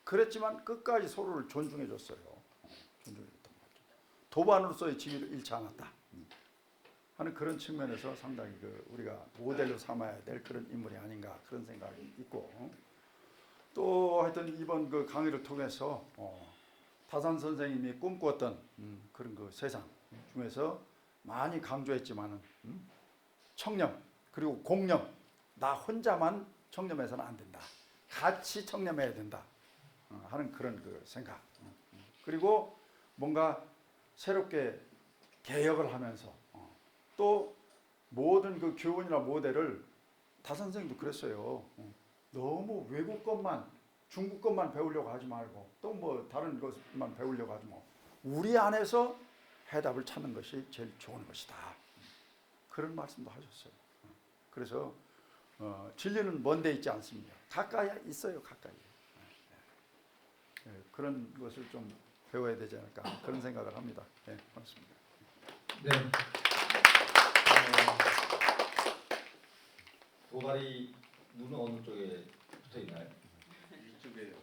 [SPEAKER 2] 그랬지만 끝까지 서로를 존중해줬어요. 존중해줬던 거죠. 도반으로서의 지위를 잃지 않았다 하는 그런 측면에서 상당히 우리가 모델로 삼아야 될 그런 인물이 아닌가 그런 생각이 있고 또 하여튼 이번 그 강의를 통해서 다산 선생님이 꿈꾸었던 그런 그 세상 중에서 많이 강조했지만은 청렴 그리고 공념 나 혼자만 청렴해서는 안 된다. 같이 청렴해야 된다 하는 그런 그 생각 그리고 뭔가 새롭게 개혁을 하면서 또 모든 그 교훈이나 모델을 다산 선생님도 그랬어요. 너무 외국 것만 중국 것만 배우려고 하지 말고 또 뭐 다른 것만 배우려고 하지 뭐 우리 안에서 해답을 찾는 것이 제일 좋은 것이다. 그런 말씀도 하셨어요. 그래서 진리는 먼데 있지 않습니다. 가까이 있어요. 가까이. 그런 것을 좀 배워야 되지 않을까 그런 생각을 합니다. 네, 고맙습니다.
[SPEAKER 1] 네. 도다리 눈은 어느 쪽에 붙어 있나요?
[SPEAKER 3] 이쪽에요.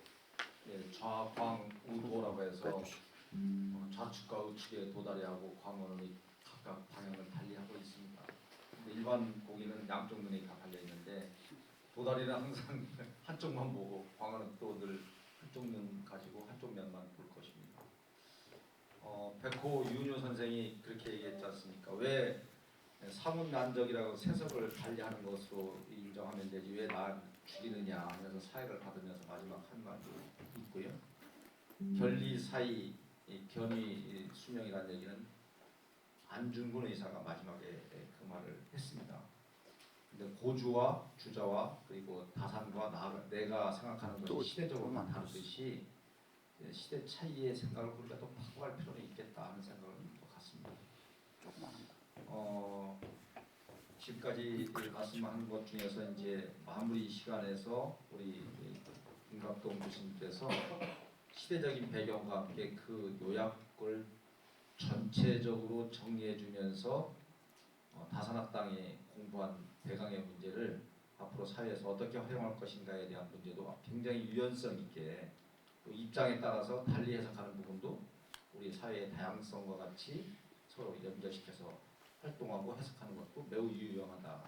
[SPEAKER 1] 네, 좌광 우도라고 해서 좌측과 우측의 도다리하고 광어는 각각 방향을 달리하고 있습니다. 근데 일반 고기는 양쪽 눈이 다 달려 있는데 도다리는 항상 한쪽만 보고 광어는 또 늘 한쪽 눈 가지고 한쪽 면만 볼 것입니다. 백호 윤효 선생이 그렇게 얘기했지 않습니까? 왜 사문난적이라고 세석을 달리하는 것으로 인정하면 되지 왜 나 죽이느냐 하면서 사회를 받으면서 마지막 한 말도 있고요. 결리 사이 견위 수명이라는 얘기는 안중근 의사가 마지막에 그 말을 했습니다. 근데 고주와 주자와 그리고 다산과 내가 생각하는 것이 시대적으로 다 다르듯이 시대 차이의 생각을 우리가 또 바꿔갈 필요는 있겠다 하는 생각을 갖습니다. 지금까지 말씀한 것 중에서 이제 마무리 시간에서 우리 김갑동 교수님께서 시대적인 배경과 함께 그 요약을 전체적으로 정리해주면서 다산학당이 공부한 대강의 문제를 앞으로 사회에서 어떻게 활용할 것인가에 대한 문제도 굉장히 유연성 있게 또 입장에 따라서 달리 해석하는 부분도 우리 사회의 다양성과 같이 서로 연결시켜서 활동하고 해석하는 것도 매우 유용하다.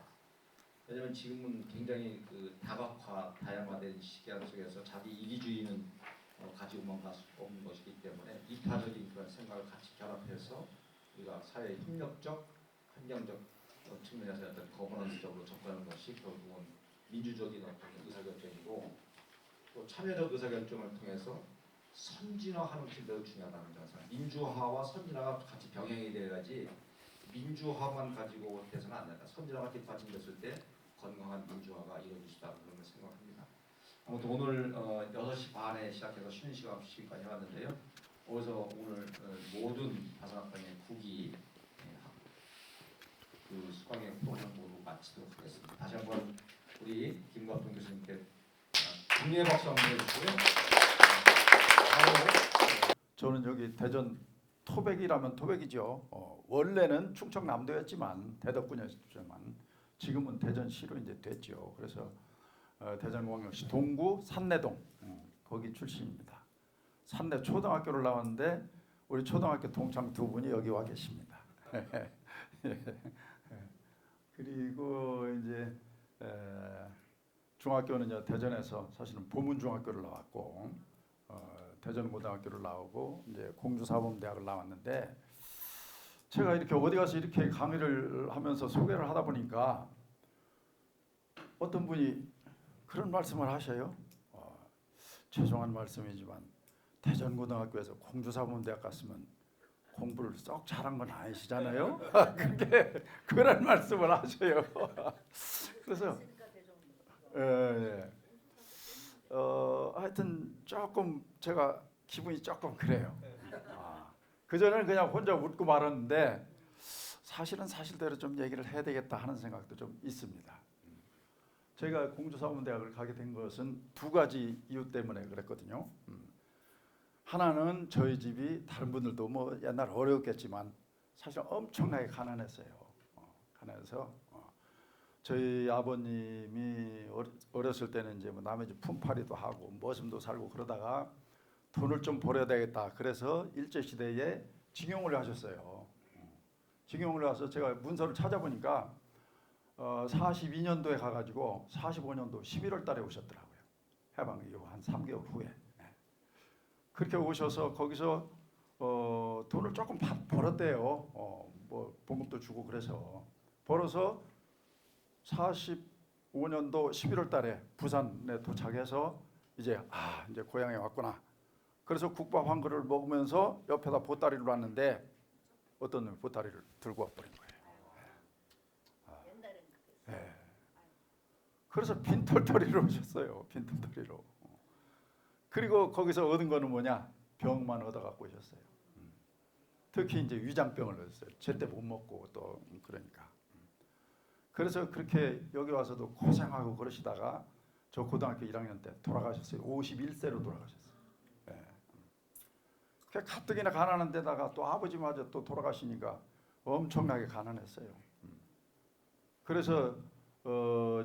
[SPEAKER 1] 왜냐하면 지금은 굉장히 그 다각화, 다양화된 시기화 속에서 자기 이기주의는 가지고만 갈 수 없는 것이기 때문에 이타적인 그런 생각을 같이 결합해서 우리가 사회 협력적, 환경적 측면에서 어떤 거버넌스적으로 접근하는 것이 결국은 민주적인 어떤 의사결정이고 또 참여적 의사결정을 통해서 선진화하는 게 매우 중요하다는 점에서 민주화와 선진화가 같이 병행이 돼야지 민주화만 가지고 돼서는 안 된다. 선진화가 뒷받침됐을 때 건강한 민주화가 이루어질 수 있다는 그런 걸 생각합니다. 아무튼 오늘 6시 반에 시작해서 쉬는 시간 없이 지금까지 왔는데요. 어서 오늘 모든 다산학당의 국이 그 수강의 프로그램 모두 마치도록 하겠습니다. 다시 한번 우리 김갑동 교수님께 국내 박수 한번 해주시고요.
[SPEAKER 2] 저는 여기 대전 토백이라면 토백이죠. 원래는 충청남도였지만 대덕군이었지만 지금은 대전시로 이제 됐죠. 그래서 대전광역시 동구 산내동 거기 출신입니다. 산내 초등학교를 나왔는데 우리 초등학교 동창 두 분이 여기 와 계십니다. 그리고 이제 중학교는 이제 대전에서 사실은 보문중학교를 나왔고 대전고등학교를 나오고 이제 공주사범대학을 나왔는데 제가 이렇게 어디 가서 이렇게 강의를 하면서 소개를 하다 보니까 어떤 분이 그런 말씀을 하셔요. 죄송한 말씀이지만 대전고등학교에서 공주사범대학 갔으면 공부를 썩 잘한 건 아니시잖아요. 그렇게 그런 말씀을 하셔요. 그래서 하여튼 조금 제가 기분이 조금 그래요. 그전에는 그냥 혼자 웃고 말았는데 사실은 사실대로 좀 얘기를 해야 되겠다 하는 생각도 좀 있습니다. 제가 공주사범대학을 가게 된 것은 두 가지 이유 때문에 그랬거든요. 하나는 저희 집이 다른 분들도 뭐 옛날 어려웠겠지만 사실 엄청나게 가난했어요. 가난해서 저희 아버님이 어렸을 때는 이제 뭐 남의 집 품팔이도 하고 머슴도 살고 그러다가 돈을 좀 벌어야 되겠다. 그래서 일제 시대에 징용을 하셨어요. 징용을 가서 제가 문서를 찾아보니까 42년도에 가가지고 45년도 11월 달에 오셨더라고요. 해방 이후 한 3개월 후에. 그렇게 오셔서 거기서 돈을 조금 벌었대요. 뭐 봉급도 주고 그래서 벌어서 45년도 11월 달에 부산에 도착해서 이제 이제 고향에 왔구나. 그래서 국밥 한 그릇을 먹으면서 옆에다 보따리를 놨는데 어떤 놈이 보따리를 들고 와버린 거예요. 그래서 빈털터리로 오셨어요. 빈털터리로. 그리고 거기서 얻은 거는 뭐냐? 병만 얻어갖고 오셨어요. 특히 이제 위장병을 얻었어요. 제때 못 먹고 또 그러니까. 그래서 그렇게 여기 와서도 고생하고 그러시다가 저 고등학교 1학년 때 돌아가셨어요. 51세로 돌아가셨어요. 가뜩이나 가난한 데다가 또 아버지마저 또 돌아가시니까 엄청나게 가난했어요. 그래서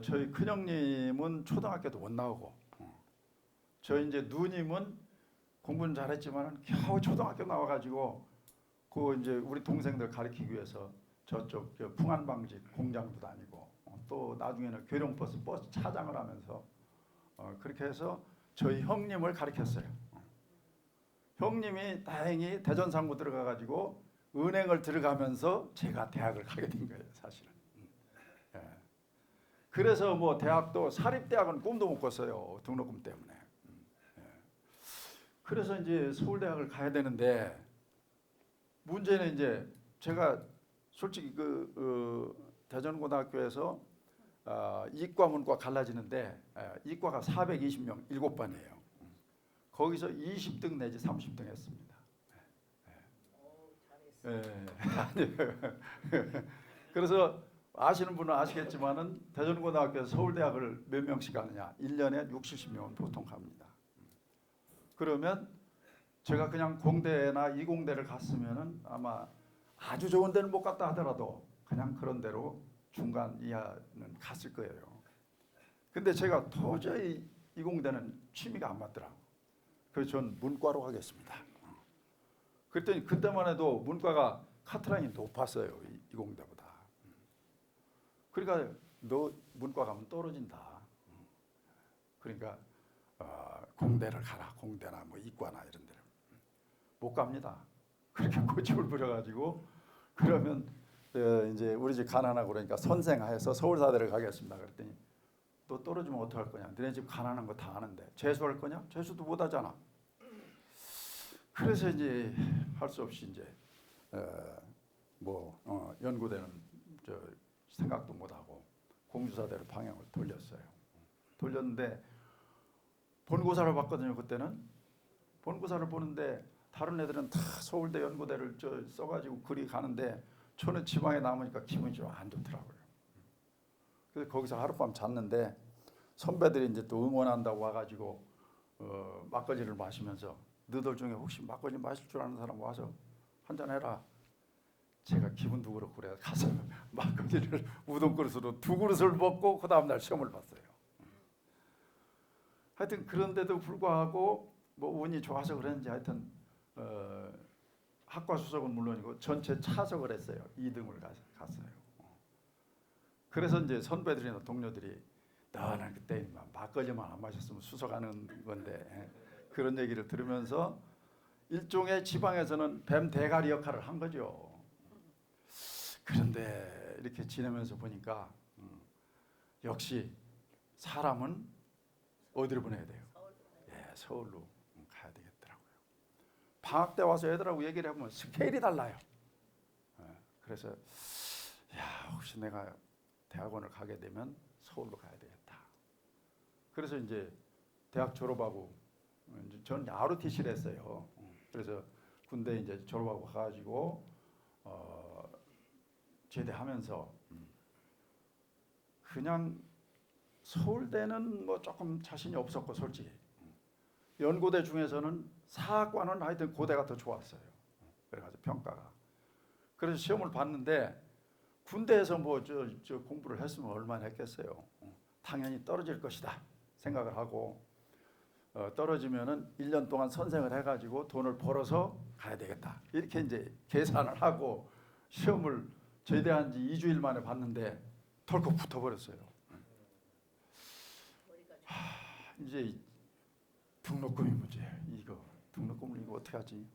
[SPEAKER 2] 저희 큰형님은 초등학교도 못 나오고 저희 이제 누님은 공부는 잘했지만 겨우 초등학교 나와가지고 그 이제 우리 동생들 가르치기 위해서 저쪽 풍안방직 공장도 다니고 또 나중에는 교령버스 차장을 하면서 그렇게 해서 저희 형님을 가르쳤어요. 형님이 다행히 대전상고 들어가가지고 은행을 들어가면서 제가 대학을 가게 된 거예요, 사실은. 그래서 뭐 대학도 사립대학은 꿈도 못 꿨어요, 등록금 때문에. 그래서 이제 서울대학을 가야 되는데 문제는 이제 제가 솔직히 대전고등학교에서 이과 문과 갈라지는데 이과가 420명 7반이에요. 거기서 20등 내지 30등 했습니다. 그래서 아시는 분은 아시겠지만은 대전고등학교에서 서울대학을 몇 명씩 가느냐? 1년에 60~70명은 보통 갑니다. 그러면 제가 그냥 공대나 이공대를 갔으면은 아마 아주 좋은 데는 못 갔다 하더라도 그냥 그런 데로 중간 이하는 갔을 거예요. 근데 제가 도저히 이공대는 취미가 안 맞더라고. 그래서 전 문과로 가겠습니다. 그랬더니 그때만 해도 문과가 카트라인이 높았어요. 이공대보다. 그러니까 너 문과 가면 떨어진다. 그러니까 공대를 가라. 공대나 뭐 이과나 이런 데를. 못 갑니다. 그렇게 고집을 부려가지고 그러면 이제 우리 집 가난하고 그러니까 선생하에서 서울사대를 가겠습니다. 그랬더니 또 떨어지면 어떡할 거냐. 너네 집 가난한 거 다 아는데 재수할 거냐? 재수도 못 하잖아. 그래서 이제 할 수 없이 이제 연구대는 생각도 못하고 공주사대로 방향을 돌렸어요. 돌렸는데 본고사를 봤거든요. 그때는 본고사를 보는데 다른 애들은 다 서울대 연구대를 써가지고 그리 가는데 저는 지방에 남으니까 기분이 좀 안 좋더라고요. 그래서 거기서 하룻밤 잤는데 선배들이 이제 또 응원한다고 와가지고 막걸리를 마시면서 너들 중에 혹시 막걸리 마실 줄 아는 사람 와서 한잔 해라. 제가 기분도 그렇고 그래 가서 막걸리를 우동 그릇으로 2그릇을 먹고 그 다음 날 시험을 봤어요. 하여튼 그런데도 불구하고 뭐 운이 좋아서 그랬는지 하여튼 학과 수석은 물론이고 전체 차석을 했어요. 2등을 갔어요. 그래서 이제 선배들이나 동료들이 너는 그때 막걸리만 안 마셨으면 수석하는 건데 그런 얘기를 들으면서 일종의 지방에서는 뱀 대가리 역할을 한 거죠. 그런데 이렇게 지내면서 보니까 역시 사람은 어디로 보내야 돼요? 서울로 가야 되겠더라고요. 방학 때 와서 애들하고 얘기를 해보면 스케일이 달라요. 그래서 혹시 내가 대학원을 가게 되면 서울로 가야 되겠다. 그래서 이제 대학 졸업하고 전 ROTC를 했어요. 그래서 군대 이제 졸업하고 가가지고 제대하면서 그냥 서울대는 뭐 조금 자신이 없었고 솔직히 연고대 중에서는 사학과는 하여튼 고대가 더 좋았어요. 그래가지고 평가가. 그래서 시험을 봤는데 군대에서 뭐 저 공부를 했으면 얼마나 했겠어요. 당연히 떨어질 것이다 생각을 하고 떨어지면은 1년 동안 선생을 해가지고 돈을 벌어서 가야 되겠다 이렇게 이제 계산을 하고 시험을 제대한 지 2주일 만에 봤는데 덜컥 붙어버렸어요. 이제 등록금이 문제예요. 이거 등록금을 이거 어떻게 하지?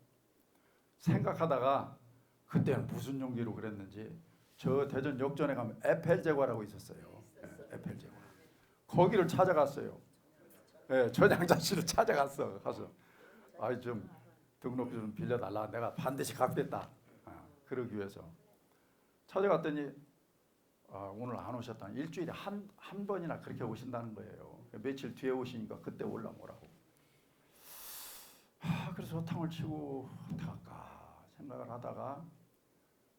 [SPEAKER 2] 생각하다가 그때는 무슨 용기로 그랬는지 저 대전 역전에 가면 에펠제과라고 있었어요. 에펠제과. 거기를 찾아갔어요. 전향자씨를 찾아갔어. 가서 좀 등록 좀 빌려달라. 내가 반드시 갚겠다. 그러기 위해서 찾아갔더니 오늘 안 오셨다. 일주일에 한 번이나 그렇게 오신다는 거예요. 며칠 뒤에 오시니까 그때 올라오라고. 그래서 탕을 치고 어떻게 할까 생각을 하다가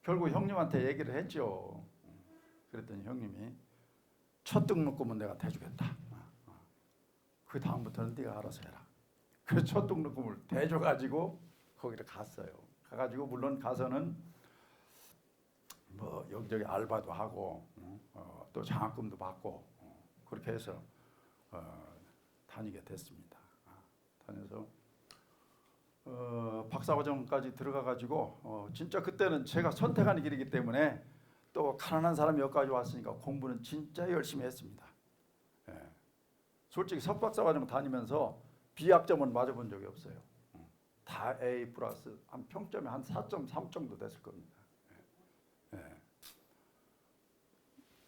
[SPEAKER 2] 결국 형님한테 얘기를 했죠. 그랬더니 형님이 첫 등록금은 내가 대주겠다. 그 다음부터는 네가 알아서 해라. 그래서 첫 등록금을 대줘가지고 거기를 갔어요. 가가지고 물론 가서는 뭐 여기저기 알바도 하고 또 장학금도 받고 그렇게 해서 다니게 됐습니다. 다녀서 박사과정까지 들어가가지고 진짜 그때는 제가 선택하는 길이기 때문에 또 가난한 사람이 여기까지 왔으니까 공부는 진짜 열심히 했습니다. 솔직히 석박사과정 다니면서 B학점은 맞아본 적이 없어요. 다 A 플러스 한 평점이 한 4.3 정도 됐을 겁니다.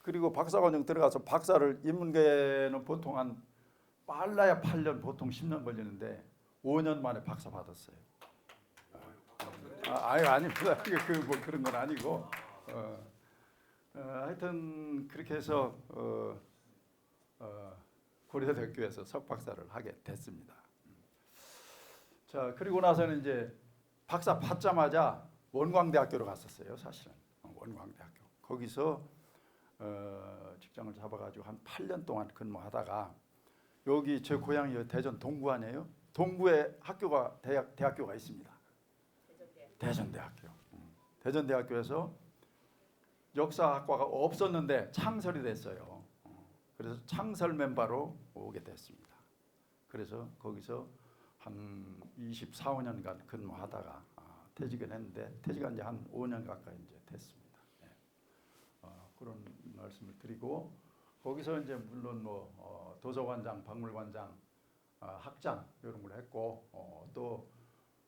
[SPEAKER 2] 그리고 박사과정 들어가서 박사를 인문계는 보통 한 빨라야 8년 보통 10년 걸리는데 5년 만에 박사 받았어요. 아닙니다. 뭐 그런 건 아니고 하여튼 그렇게 해서 고려대학교에서 석박사를 하게 됐습니다. 자 그리고 나서는 이제 박사 받자마자 원광대학교로 갔었어요. 사실은 원광대학교 거기서 직장을 잡아가지고 한 8년 동안 근무하다가 여기 제 고향이 대전 동구 아니에요? 동구에 학교가 대학교가 있습니다. 대전대학교. 대전대학교에서 역사학과가 없었는데 창설이 됐어요. 그래서 창설 멤버로 오게 됐습니다. 그래서 거기서 한 24, 5년간 근무하다가 퇴직을 했는데 퇴직한 지 한 5년 가까이 이제 됐습니다. 그런 말씀을 드리고 거기서 이제 물론 뭐 도서관장, 박물관장, 학장 이런 걸 했고 또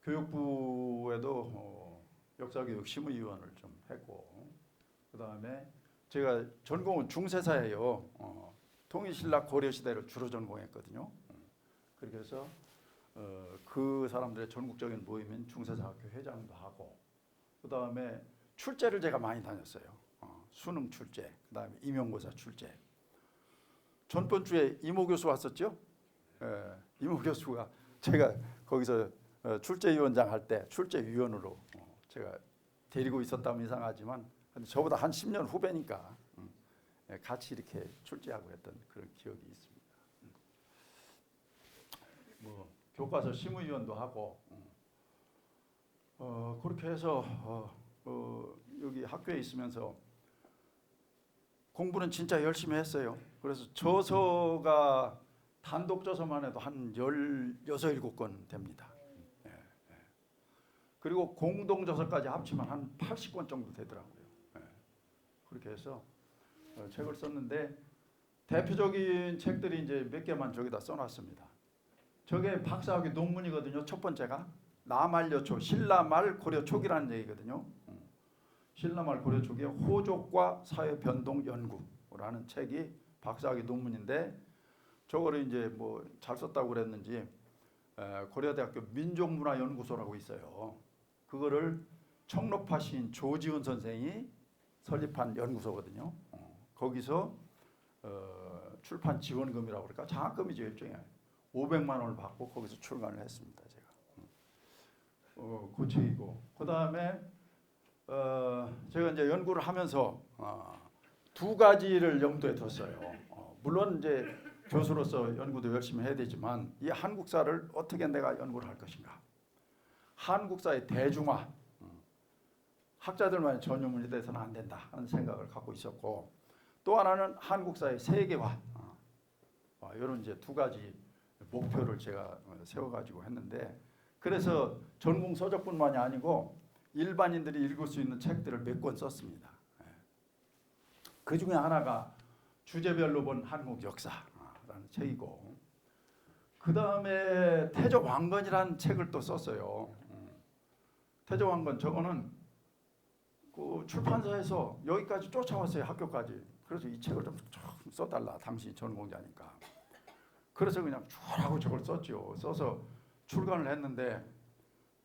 [SPEAKER 2] 교육부에도 역사교육 심의위원을 좀 했고 그 다음에 제가 전공은 중세사예요. 통일신라 고려시대를 주로 전공했거든요. 그렇게 해서 그 사람들의 전국적인 모임인 중세사학교 회장도 하고, 그 다음에 출제를 제가 많이 다녔어요. 수능 출제, 그 다음에 임용고사 출제. 전번 주에 이모 교수 왔었죠? 이모 교수가 제가 거기서 출제위원장 할 때 출제위원으로 제가 데리고 있었다면 이상하지만 근데 저보다 한 10년 후배니까 같이 이렇게 출제하고 했던 그런 기억이 있습니다. 뭐 교과서 심의위원도 하고 그렇게 해서 여기 학교에 있으면서 공부는 진짜 열심히 했어요. 그래서 저서가 단독 저서만 해도 한 16, 17권 됩니다. 그리고 공동 저서까지 합치면 한 80권 정도 되더라고요. 그렇게 해서 책을 썼는데 대표적인 책들이 이제 몇 개만 저기다 써놨습니다. 저게 박사학위 논문이거든요. 첫 번째가 남한여초 신라말 고려 초기라는 얘기거든요. 신라말 고려 초기의 호족과 사회 변동 연구라는 책이 박사학위 논문인데 저거를 이제 뭐 잘 썼다고 그랬는지 고려대학교 민족문화연구소라고 있어요. 그거를 청록파 시인 조지훈 선생이 설립한 연구소거든요. 거기서 출판 지원금이라고 그럴까 장학금이죠 일종의 500만 원을 받고 거기서 출간을 했습니다 제가. 그 책이고 그 다음에 제가 이제 연구를 하면서 두 가지를 염두에 뒀어요. 물론 이제 교수로서 연구도 열심히 해야 되지만 이 한국사를 어떻게 내가 연구를 할 것인가. 한국사의 대중화, 학자들만의 전유물이 돼서는 안 된다 하는 생각을 갖고 있었고 또 하나는 한국사의 세계화, 이런 이제 두 가지 목표를 제가 세워가지고 했는데 그래서 전공 서적뿐만이 아니고 일반인들이 읽을 수 있는 책들을 몇 권 썼습니다. 그 중에 하나가 주제별로 본 한국 역사라는 책이고 그 다음에 태조왕건이라는 책을 또 썼어요. 태조왕건 저거는 그 출판사에서 여기까지 쫓아왔어요. 학교까지. 그래서 이 책을 좀 써달라. 당신이 전공자니까. 그래서 그냥 쭉 저걸 썼죠. 써서 출간을 했는데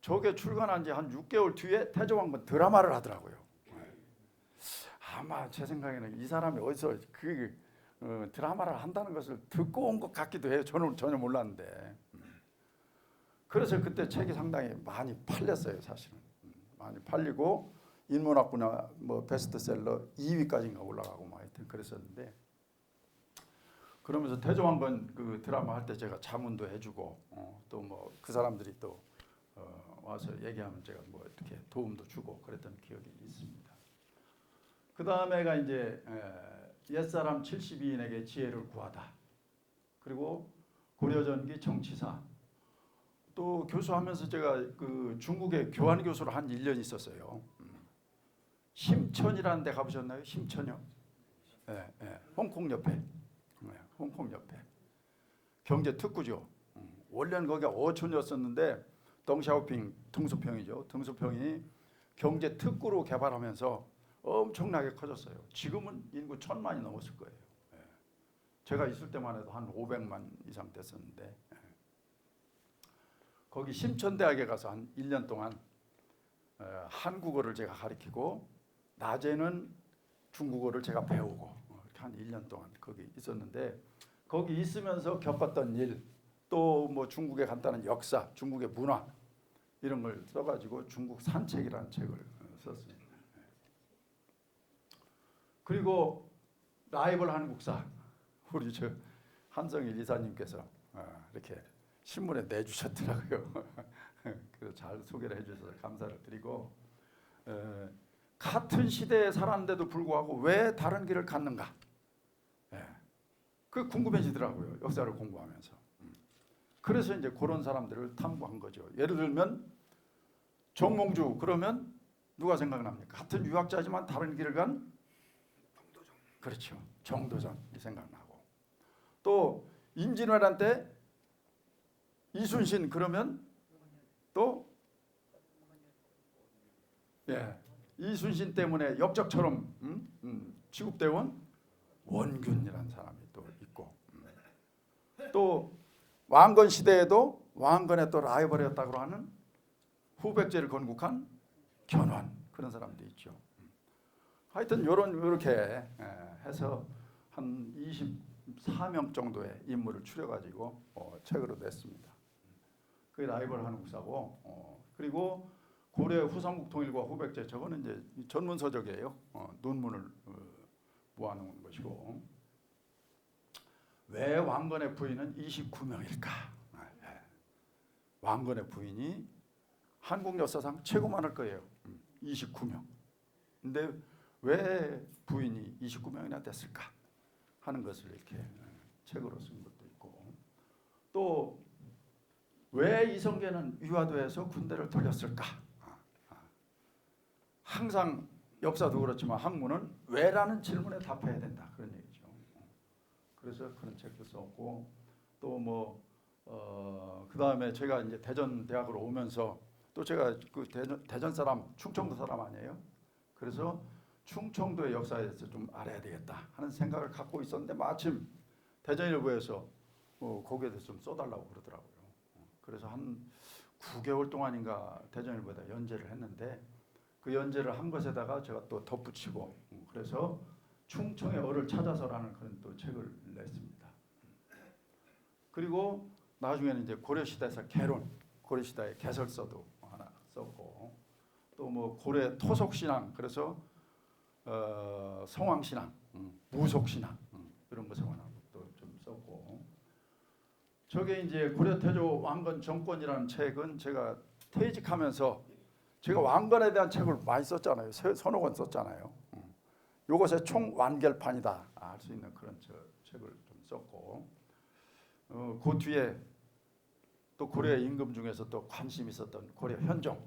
[SPEAKER 2] 저게 출간한 지 한 6개월 뒤에 태조왕건 드라마를 하더라고요. 아마 제 생각에는 이 사람이 어디서 그 드라마를 한다는 것을 듣고 온 것 같기도 해요. 저는 전혀 몰랐는데. 그래서 그때 책이 상당히 많이 팔렸어요. 사실은. 많이 팔리고 인문학부나 뭐 베스트셀러 2위까지인가 올라가고 막 하여튼 그랬었는데 그러면서 태조왕건 그 드라마 할 때 제가 자문도 해주고 또 뭐 그 사람들이 또 와서 얘기하면 제가 뭐 어떻게 도움도 주고 그랬던 기억이 있습니다. 그 다음에가 이제 옛사람 72인에게 지혜를 구하다. 그리고 고려전기 정치사. 또 교수하면서 제가 그 중국에 교환 교수로 한 1년 있었어요. 심천이라는 데 가보셨나요? 심천이요? 네, 네. 홍콩 옆에. 네, 홍콩 옆에. 경제 특구죠. 원래는 거기가 어촌이었었는데 덩샤오핑 등수평이죠. 등수평이 경제 특구로 개발하면서 엄청나게 커졌어요. 지금은 인구 1000만이 넘었을 거예요. 예. 제가 있을 때만 해도 한 500만 이상 됐었는데 예. 거기 심천대학에 가서 한 1년 동안 한국어를 제가 가르치고 낮에는 중국어를 제가 배우고 이렇게 한 1년 동안 거기 있었는데 거기 있으면서 겪었던 일 또 뭐 중국에 간다는 역사, 중국의 문화 이런 걸 써가지고 중국 산책이라는 책을 썼습니다. 그리고 라이벌 한국사 우리 저 한성일 이사님께서 이렇게 신문에 내주셨더라고요. 그래서 잘 소개를 해주셔서 감사를 드리고 같은 시대에 살았는데도 불구하고 왜 다른 길을 갔는가? 그 궁금해지더라고요. 역사를 공부하면서. 그래서 이제 그런 사람들을 탐구한 거죠. 예를 들면 정몽주 그러면 누가 생각납니까? 같은 유학자지만 다른 길을 간 그렇죠. 정도전이 생각나고 또 임진왜란 때 이순신 그러면 또 이순신 때문에 역적처럼 취급되온 원균이라는 사람이 또 있고 또 왕건 시대에도 왕건의 또 라이벌이었다고 하는 후백제를 건국한 견훤 그런 사람도 있죠. 하여튼 이렇게 해서 한 24명 정도의 인물을 추려가지고 책으로 냈습니다. 그게 라이벌 한국사고 그리고 고려 후삼국 통일과 후백제 저거는 이제 전문 서적이에요. 논문을 모아놓은 것이고 왜 왕건의 부인은 29명일까? 왕건의 부인이 한국 역사상 최고 많을 거예요. 29명. 근데 왜 부인이 29명이나 됐을까 하는 것을 이렇게 책으로 쓴 것도 있고 또 왜 이성계는 위화도에서 군대를 돌렸을까? 항상 역사도 그렇지만 학문은 왜라는 질문에 답해야 된다 그런 얘기죠. 그래서 그런 책도 썼고 또 뭐 그다음에 제가 이제 대전 대학으로 오면서 또 제가 그 대전 사람 충청도 사람 아니에요. 그래서 충청도의 역사에 대해서 좀 알아야 되겠다 하는 생각을 갖고 있었는데 마침 대전일보에서 거기에 대해서 좀 써달라고 그러더라고요. 그래서 한 9개월 동안인가 대전일보에다 연재를 했는데 그 연재를 한 것에다가 제가 또 덧붙이고 그래서 충청의 얼을 찾아서라는 그런 또 책을 냈습니다. 그리고 나중에는 이제 고려시대에서 개론, 고려시대의 개설서도 하나 썼고 또 뭐 고려 토속신앙 그래서 성황신앙, 무속신앙 이런 것을 하나 또 좀 썼고 저게 이제 고려태조 왕건 정권이라는 책은 제가 퇴직하면서 제가 왕건에 대한 책을 많이 썼잖아요. 서너 권 썼잖아요. 요것의 총완결판이다 할 수 있는 그런 책을 좀 썼고 그 뒤에 또 고려의 임금 중에서 또 관심 있었던 고려 현종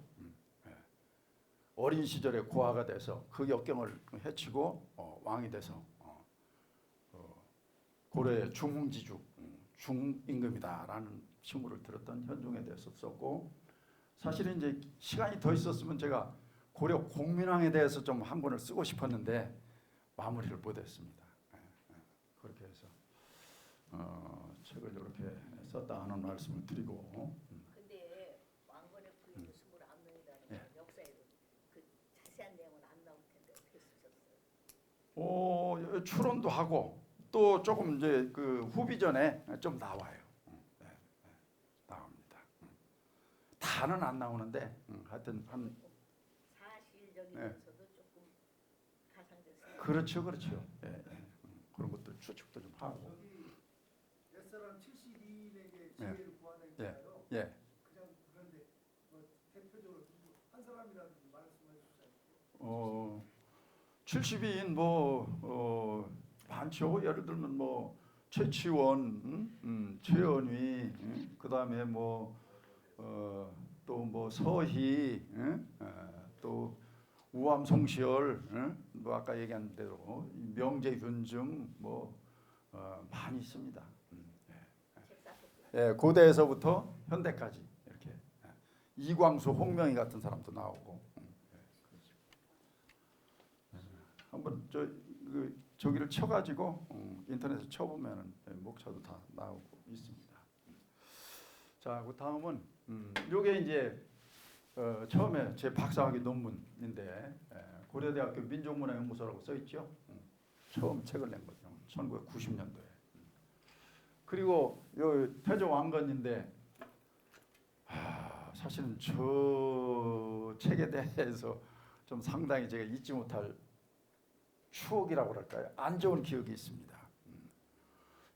[SPEAKER 2] 어린 시절에 고아가 돼서 그 역경을 헤치고 왕이 돼서 고려의 중흥지주 중임금이다라는 칭호를 들었던 현종에 대해서 썼고 사실은 이제 시간이 더 있었으면 제가 고려 공민왕에 대해서 좀 한 권을 쓰고 싶었는데 마무리를 못했습니다. 그렇게 해서 책을 이렇게 썼다 하는 말씀을 드리고.
[SPEAKER 4] 근데 왕건의 부인이 29명이라는
[SPEAKER 2] 예.
[SPEAKER 4] 역사에도 그 자세한 내용은 안 나올 텐데 어떻게 쓰셨어요?
[SPEAKER 2] 추론도 하고 또 조금 이제 그 후비전에 좀 나와요. 나옵니다. 다는 안 나오는데 하여튼 한
[SPEAKER 4] 사실적이면서도 조금 가상됐어요.
[SPEAKER 2] 그렇죠. 그런 것들 추측도 좀 하고.
[SPEAKER 5] 옛사람 72인에게
[SPEAKER 2] 예.
[SPEAKER 5] 지혜를 구하는
[SPEAKER 2] 예.
[SPEAKER 5] 거예요.
[SPEAKER 2] 예.
[SPEAKER 5] 그냥 그런데 뭐 대표적으로 한 사람이라도 말씀해 주세요.
[SPEAKER 2] 72인 많죠. 예를 들면 뭐 최치원, 최은휘, 그다음에 또 뭐 서희, 또 우암 송시열, 뭐 아까 얘기한 대로 명제균증 많이 있습니다. 고대에서부터 현대까지 이렇게 이광수, 홍명희 같은 사람도 나오고. 한번 저기를 쳐가지고 인터넷에 쳐보면은 목차도 다 나오고 있습니다. 자, 그 다음은 요게 이제 처음에 제 박사학위 논문인데 고려대학교 민족문화연구소라고 써 있죠. 처음 책을 낸 거죠. 1990년도에. 그리고 요 태조 왕건인데 사실은 저 책에 대해서 좀 상당히 제가 잊지 못할 추억이라고 그럴까요? 안 좋은 기억이 있습니다.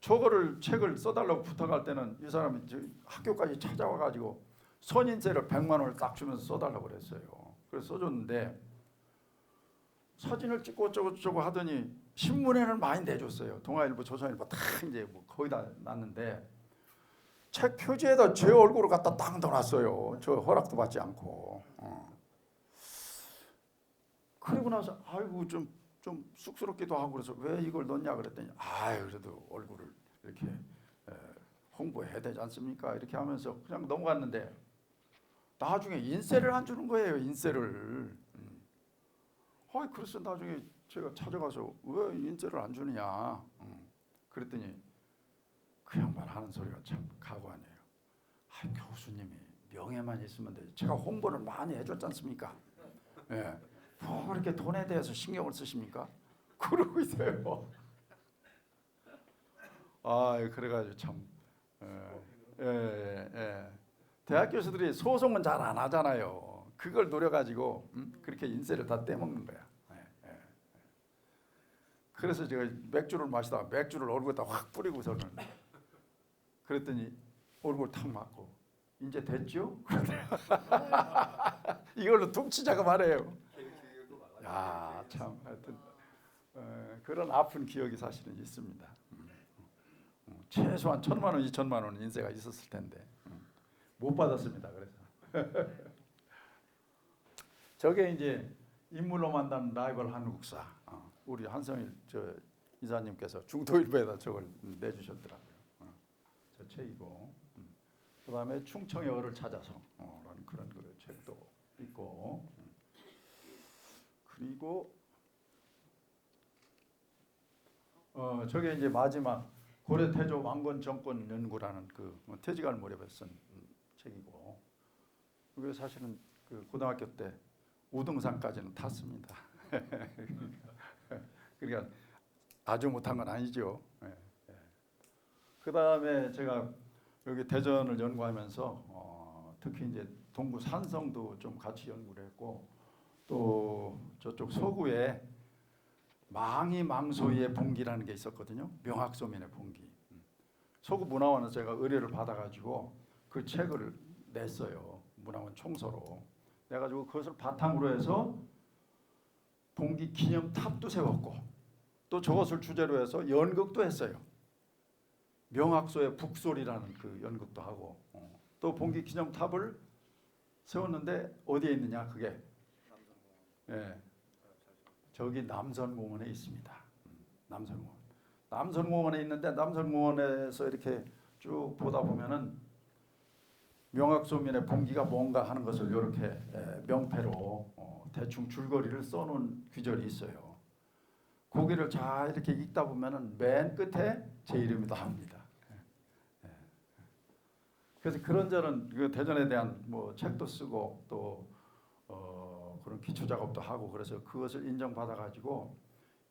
[SPEAKER 2] 저거를 책을 써달라고 부탁할 때는 이 사람이 학교까지 찾아와 가지고 선인세를 100만 원을 딱 주면서 써달라고 그랬어요. 그래서 써줬는데 사진을 찍고 어쩌고 하더니 신문에는 많이 내줬어요. 동아일보, 조선일보 다 이제 거의 다 났는데 책 표지에다 제 얼굴을 갖다 딱 넣어놨어요. 저 허락도 받지 않고. 그리고 나서 아이고 좀 쑥스럽기도 하고 그래서 왜 이걸 넣냐 그랬더니 그래도 얼굴을 이렇게 홍보해야 되지 않습니까? 이렇게 하면서 그냥 넘어갔는데 나중에 인세를 안 주는 거예요. 인세를. 그래서 나중에 제가 찾아가서 왜 인세를 안 주느냐 그랬더니 그 양반 하는 소리가 참 가관이에요. 교수님이 명예만 있으면 돼. 제가 홍보를 많이 해줬지 않습니까? 예. 뭐 이렇게 돈에 대해서 신경을 쓰십니까? 그러고 있어요. 아, 그래가지고 참, 대학 교수들이 소송은 잘 안 하잖아요. 그걸 노려가지고 그렇게 인세를 다 떼먹는 거야. 그래서 제가 맥주를 마시다가 맥주를 얼굴에다 확 뿌리고서는 그랬더니 얼굴 탁 맞고 이제 됐죠? 이걸로 퉁치자가 말해요. 야, 참 하여튼 그런 아픈 기억이 사실은 있습니다. 최소한 1,000만 원, 2,000만 원 인세가 있었을 텐데 못 받았습니다. 그래서 저게 이제 인물로 만난 라이벌 한국사. 우리 한성일 저 이사님께서 중도일보에다 저걸 내주셨더라고요. 저 책이고 그다음에 충청의 어를 찾아서 라는 그런 그 책도 있고 그리고 저게 이제 마지막 고려 태조 왕건 정권 연구라는 그 퇴직할 무렵에 쓴 책이고 이게 사실은 그 고등학교 때 우등상까지는 탔습니다. 그러니까 아주 못한 건 아니죠. 그 다음에 제가 여기 대전을 연구하면서 특히 이제 동구 산성도 좀 같이 연구를 했고 또 저쪽 서구에 망이망소의 봉기라는 게 있었거든요. 명학소민의 봉기. 서구 문화원에서 제가 의뢰를 받아가지고 그 책을 냈어요. 문화원 총서로. 내가지고 그것을 바탕으로 해서 봉기 기념탑도 세웠고 또 저것을 주제로 해서 연극도 했어요. 명학소의 북소리라는 그 연극도 하고 또 봉기 기념탑을 세웠는데 어디에 있느냐 그게 저기 남선공원에 있습니다. 남선공원. 남선공원에 있는데 남선공원에서 이렇게 쭉 보다 보면은 명학소민의 봉기가 뭔가 하는 것을 이렇게 명패로 대충 줄거리를 써놓은 귀절이 있어요. 고기를 잘 이렇게 읽다 보면은 맨 끝에 제 이름이 나옵니다. 그래서 그런저런 그 대전에 대한 뭐 책도 쓰고 또 그런 기초 작업도 하고 그래서 그것을 인정받아 가지고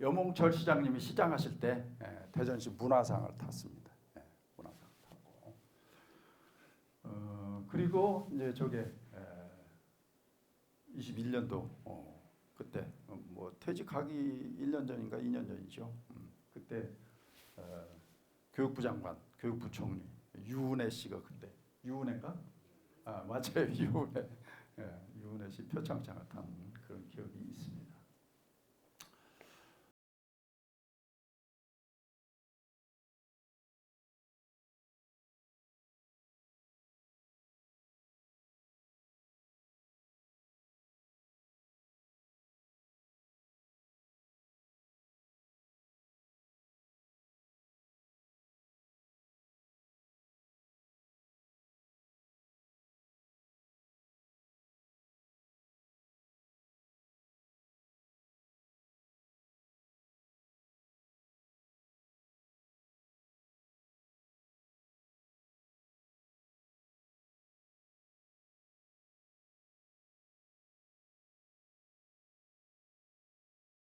[SPEAKER 2] 여몽철 시장님이 시장하실 때 대전시 문화상을 탔습니다. 문화상을 타고 그리고 이제 저게 21년도 그때 뭐 퇴직하기 1년 전인가 2년 전이죠. 그때 교육부 장관, 교육부총리 유은혜 씨가 그때 유은혜인가? 아 맞아요 유은혜. 유은혜 씨 표창장을 탄 그런 기억이 있습니다.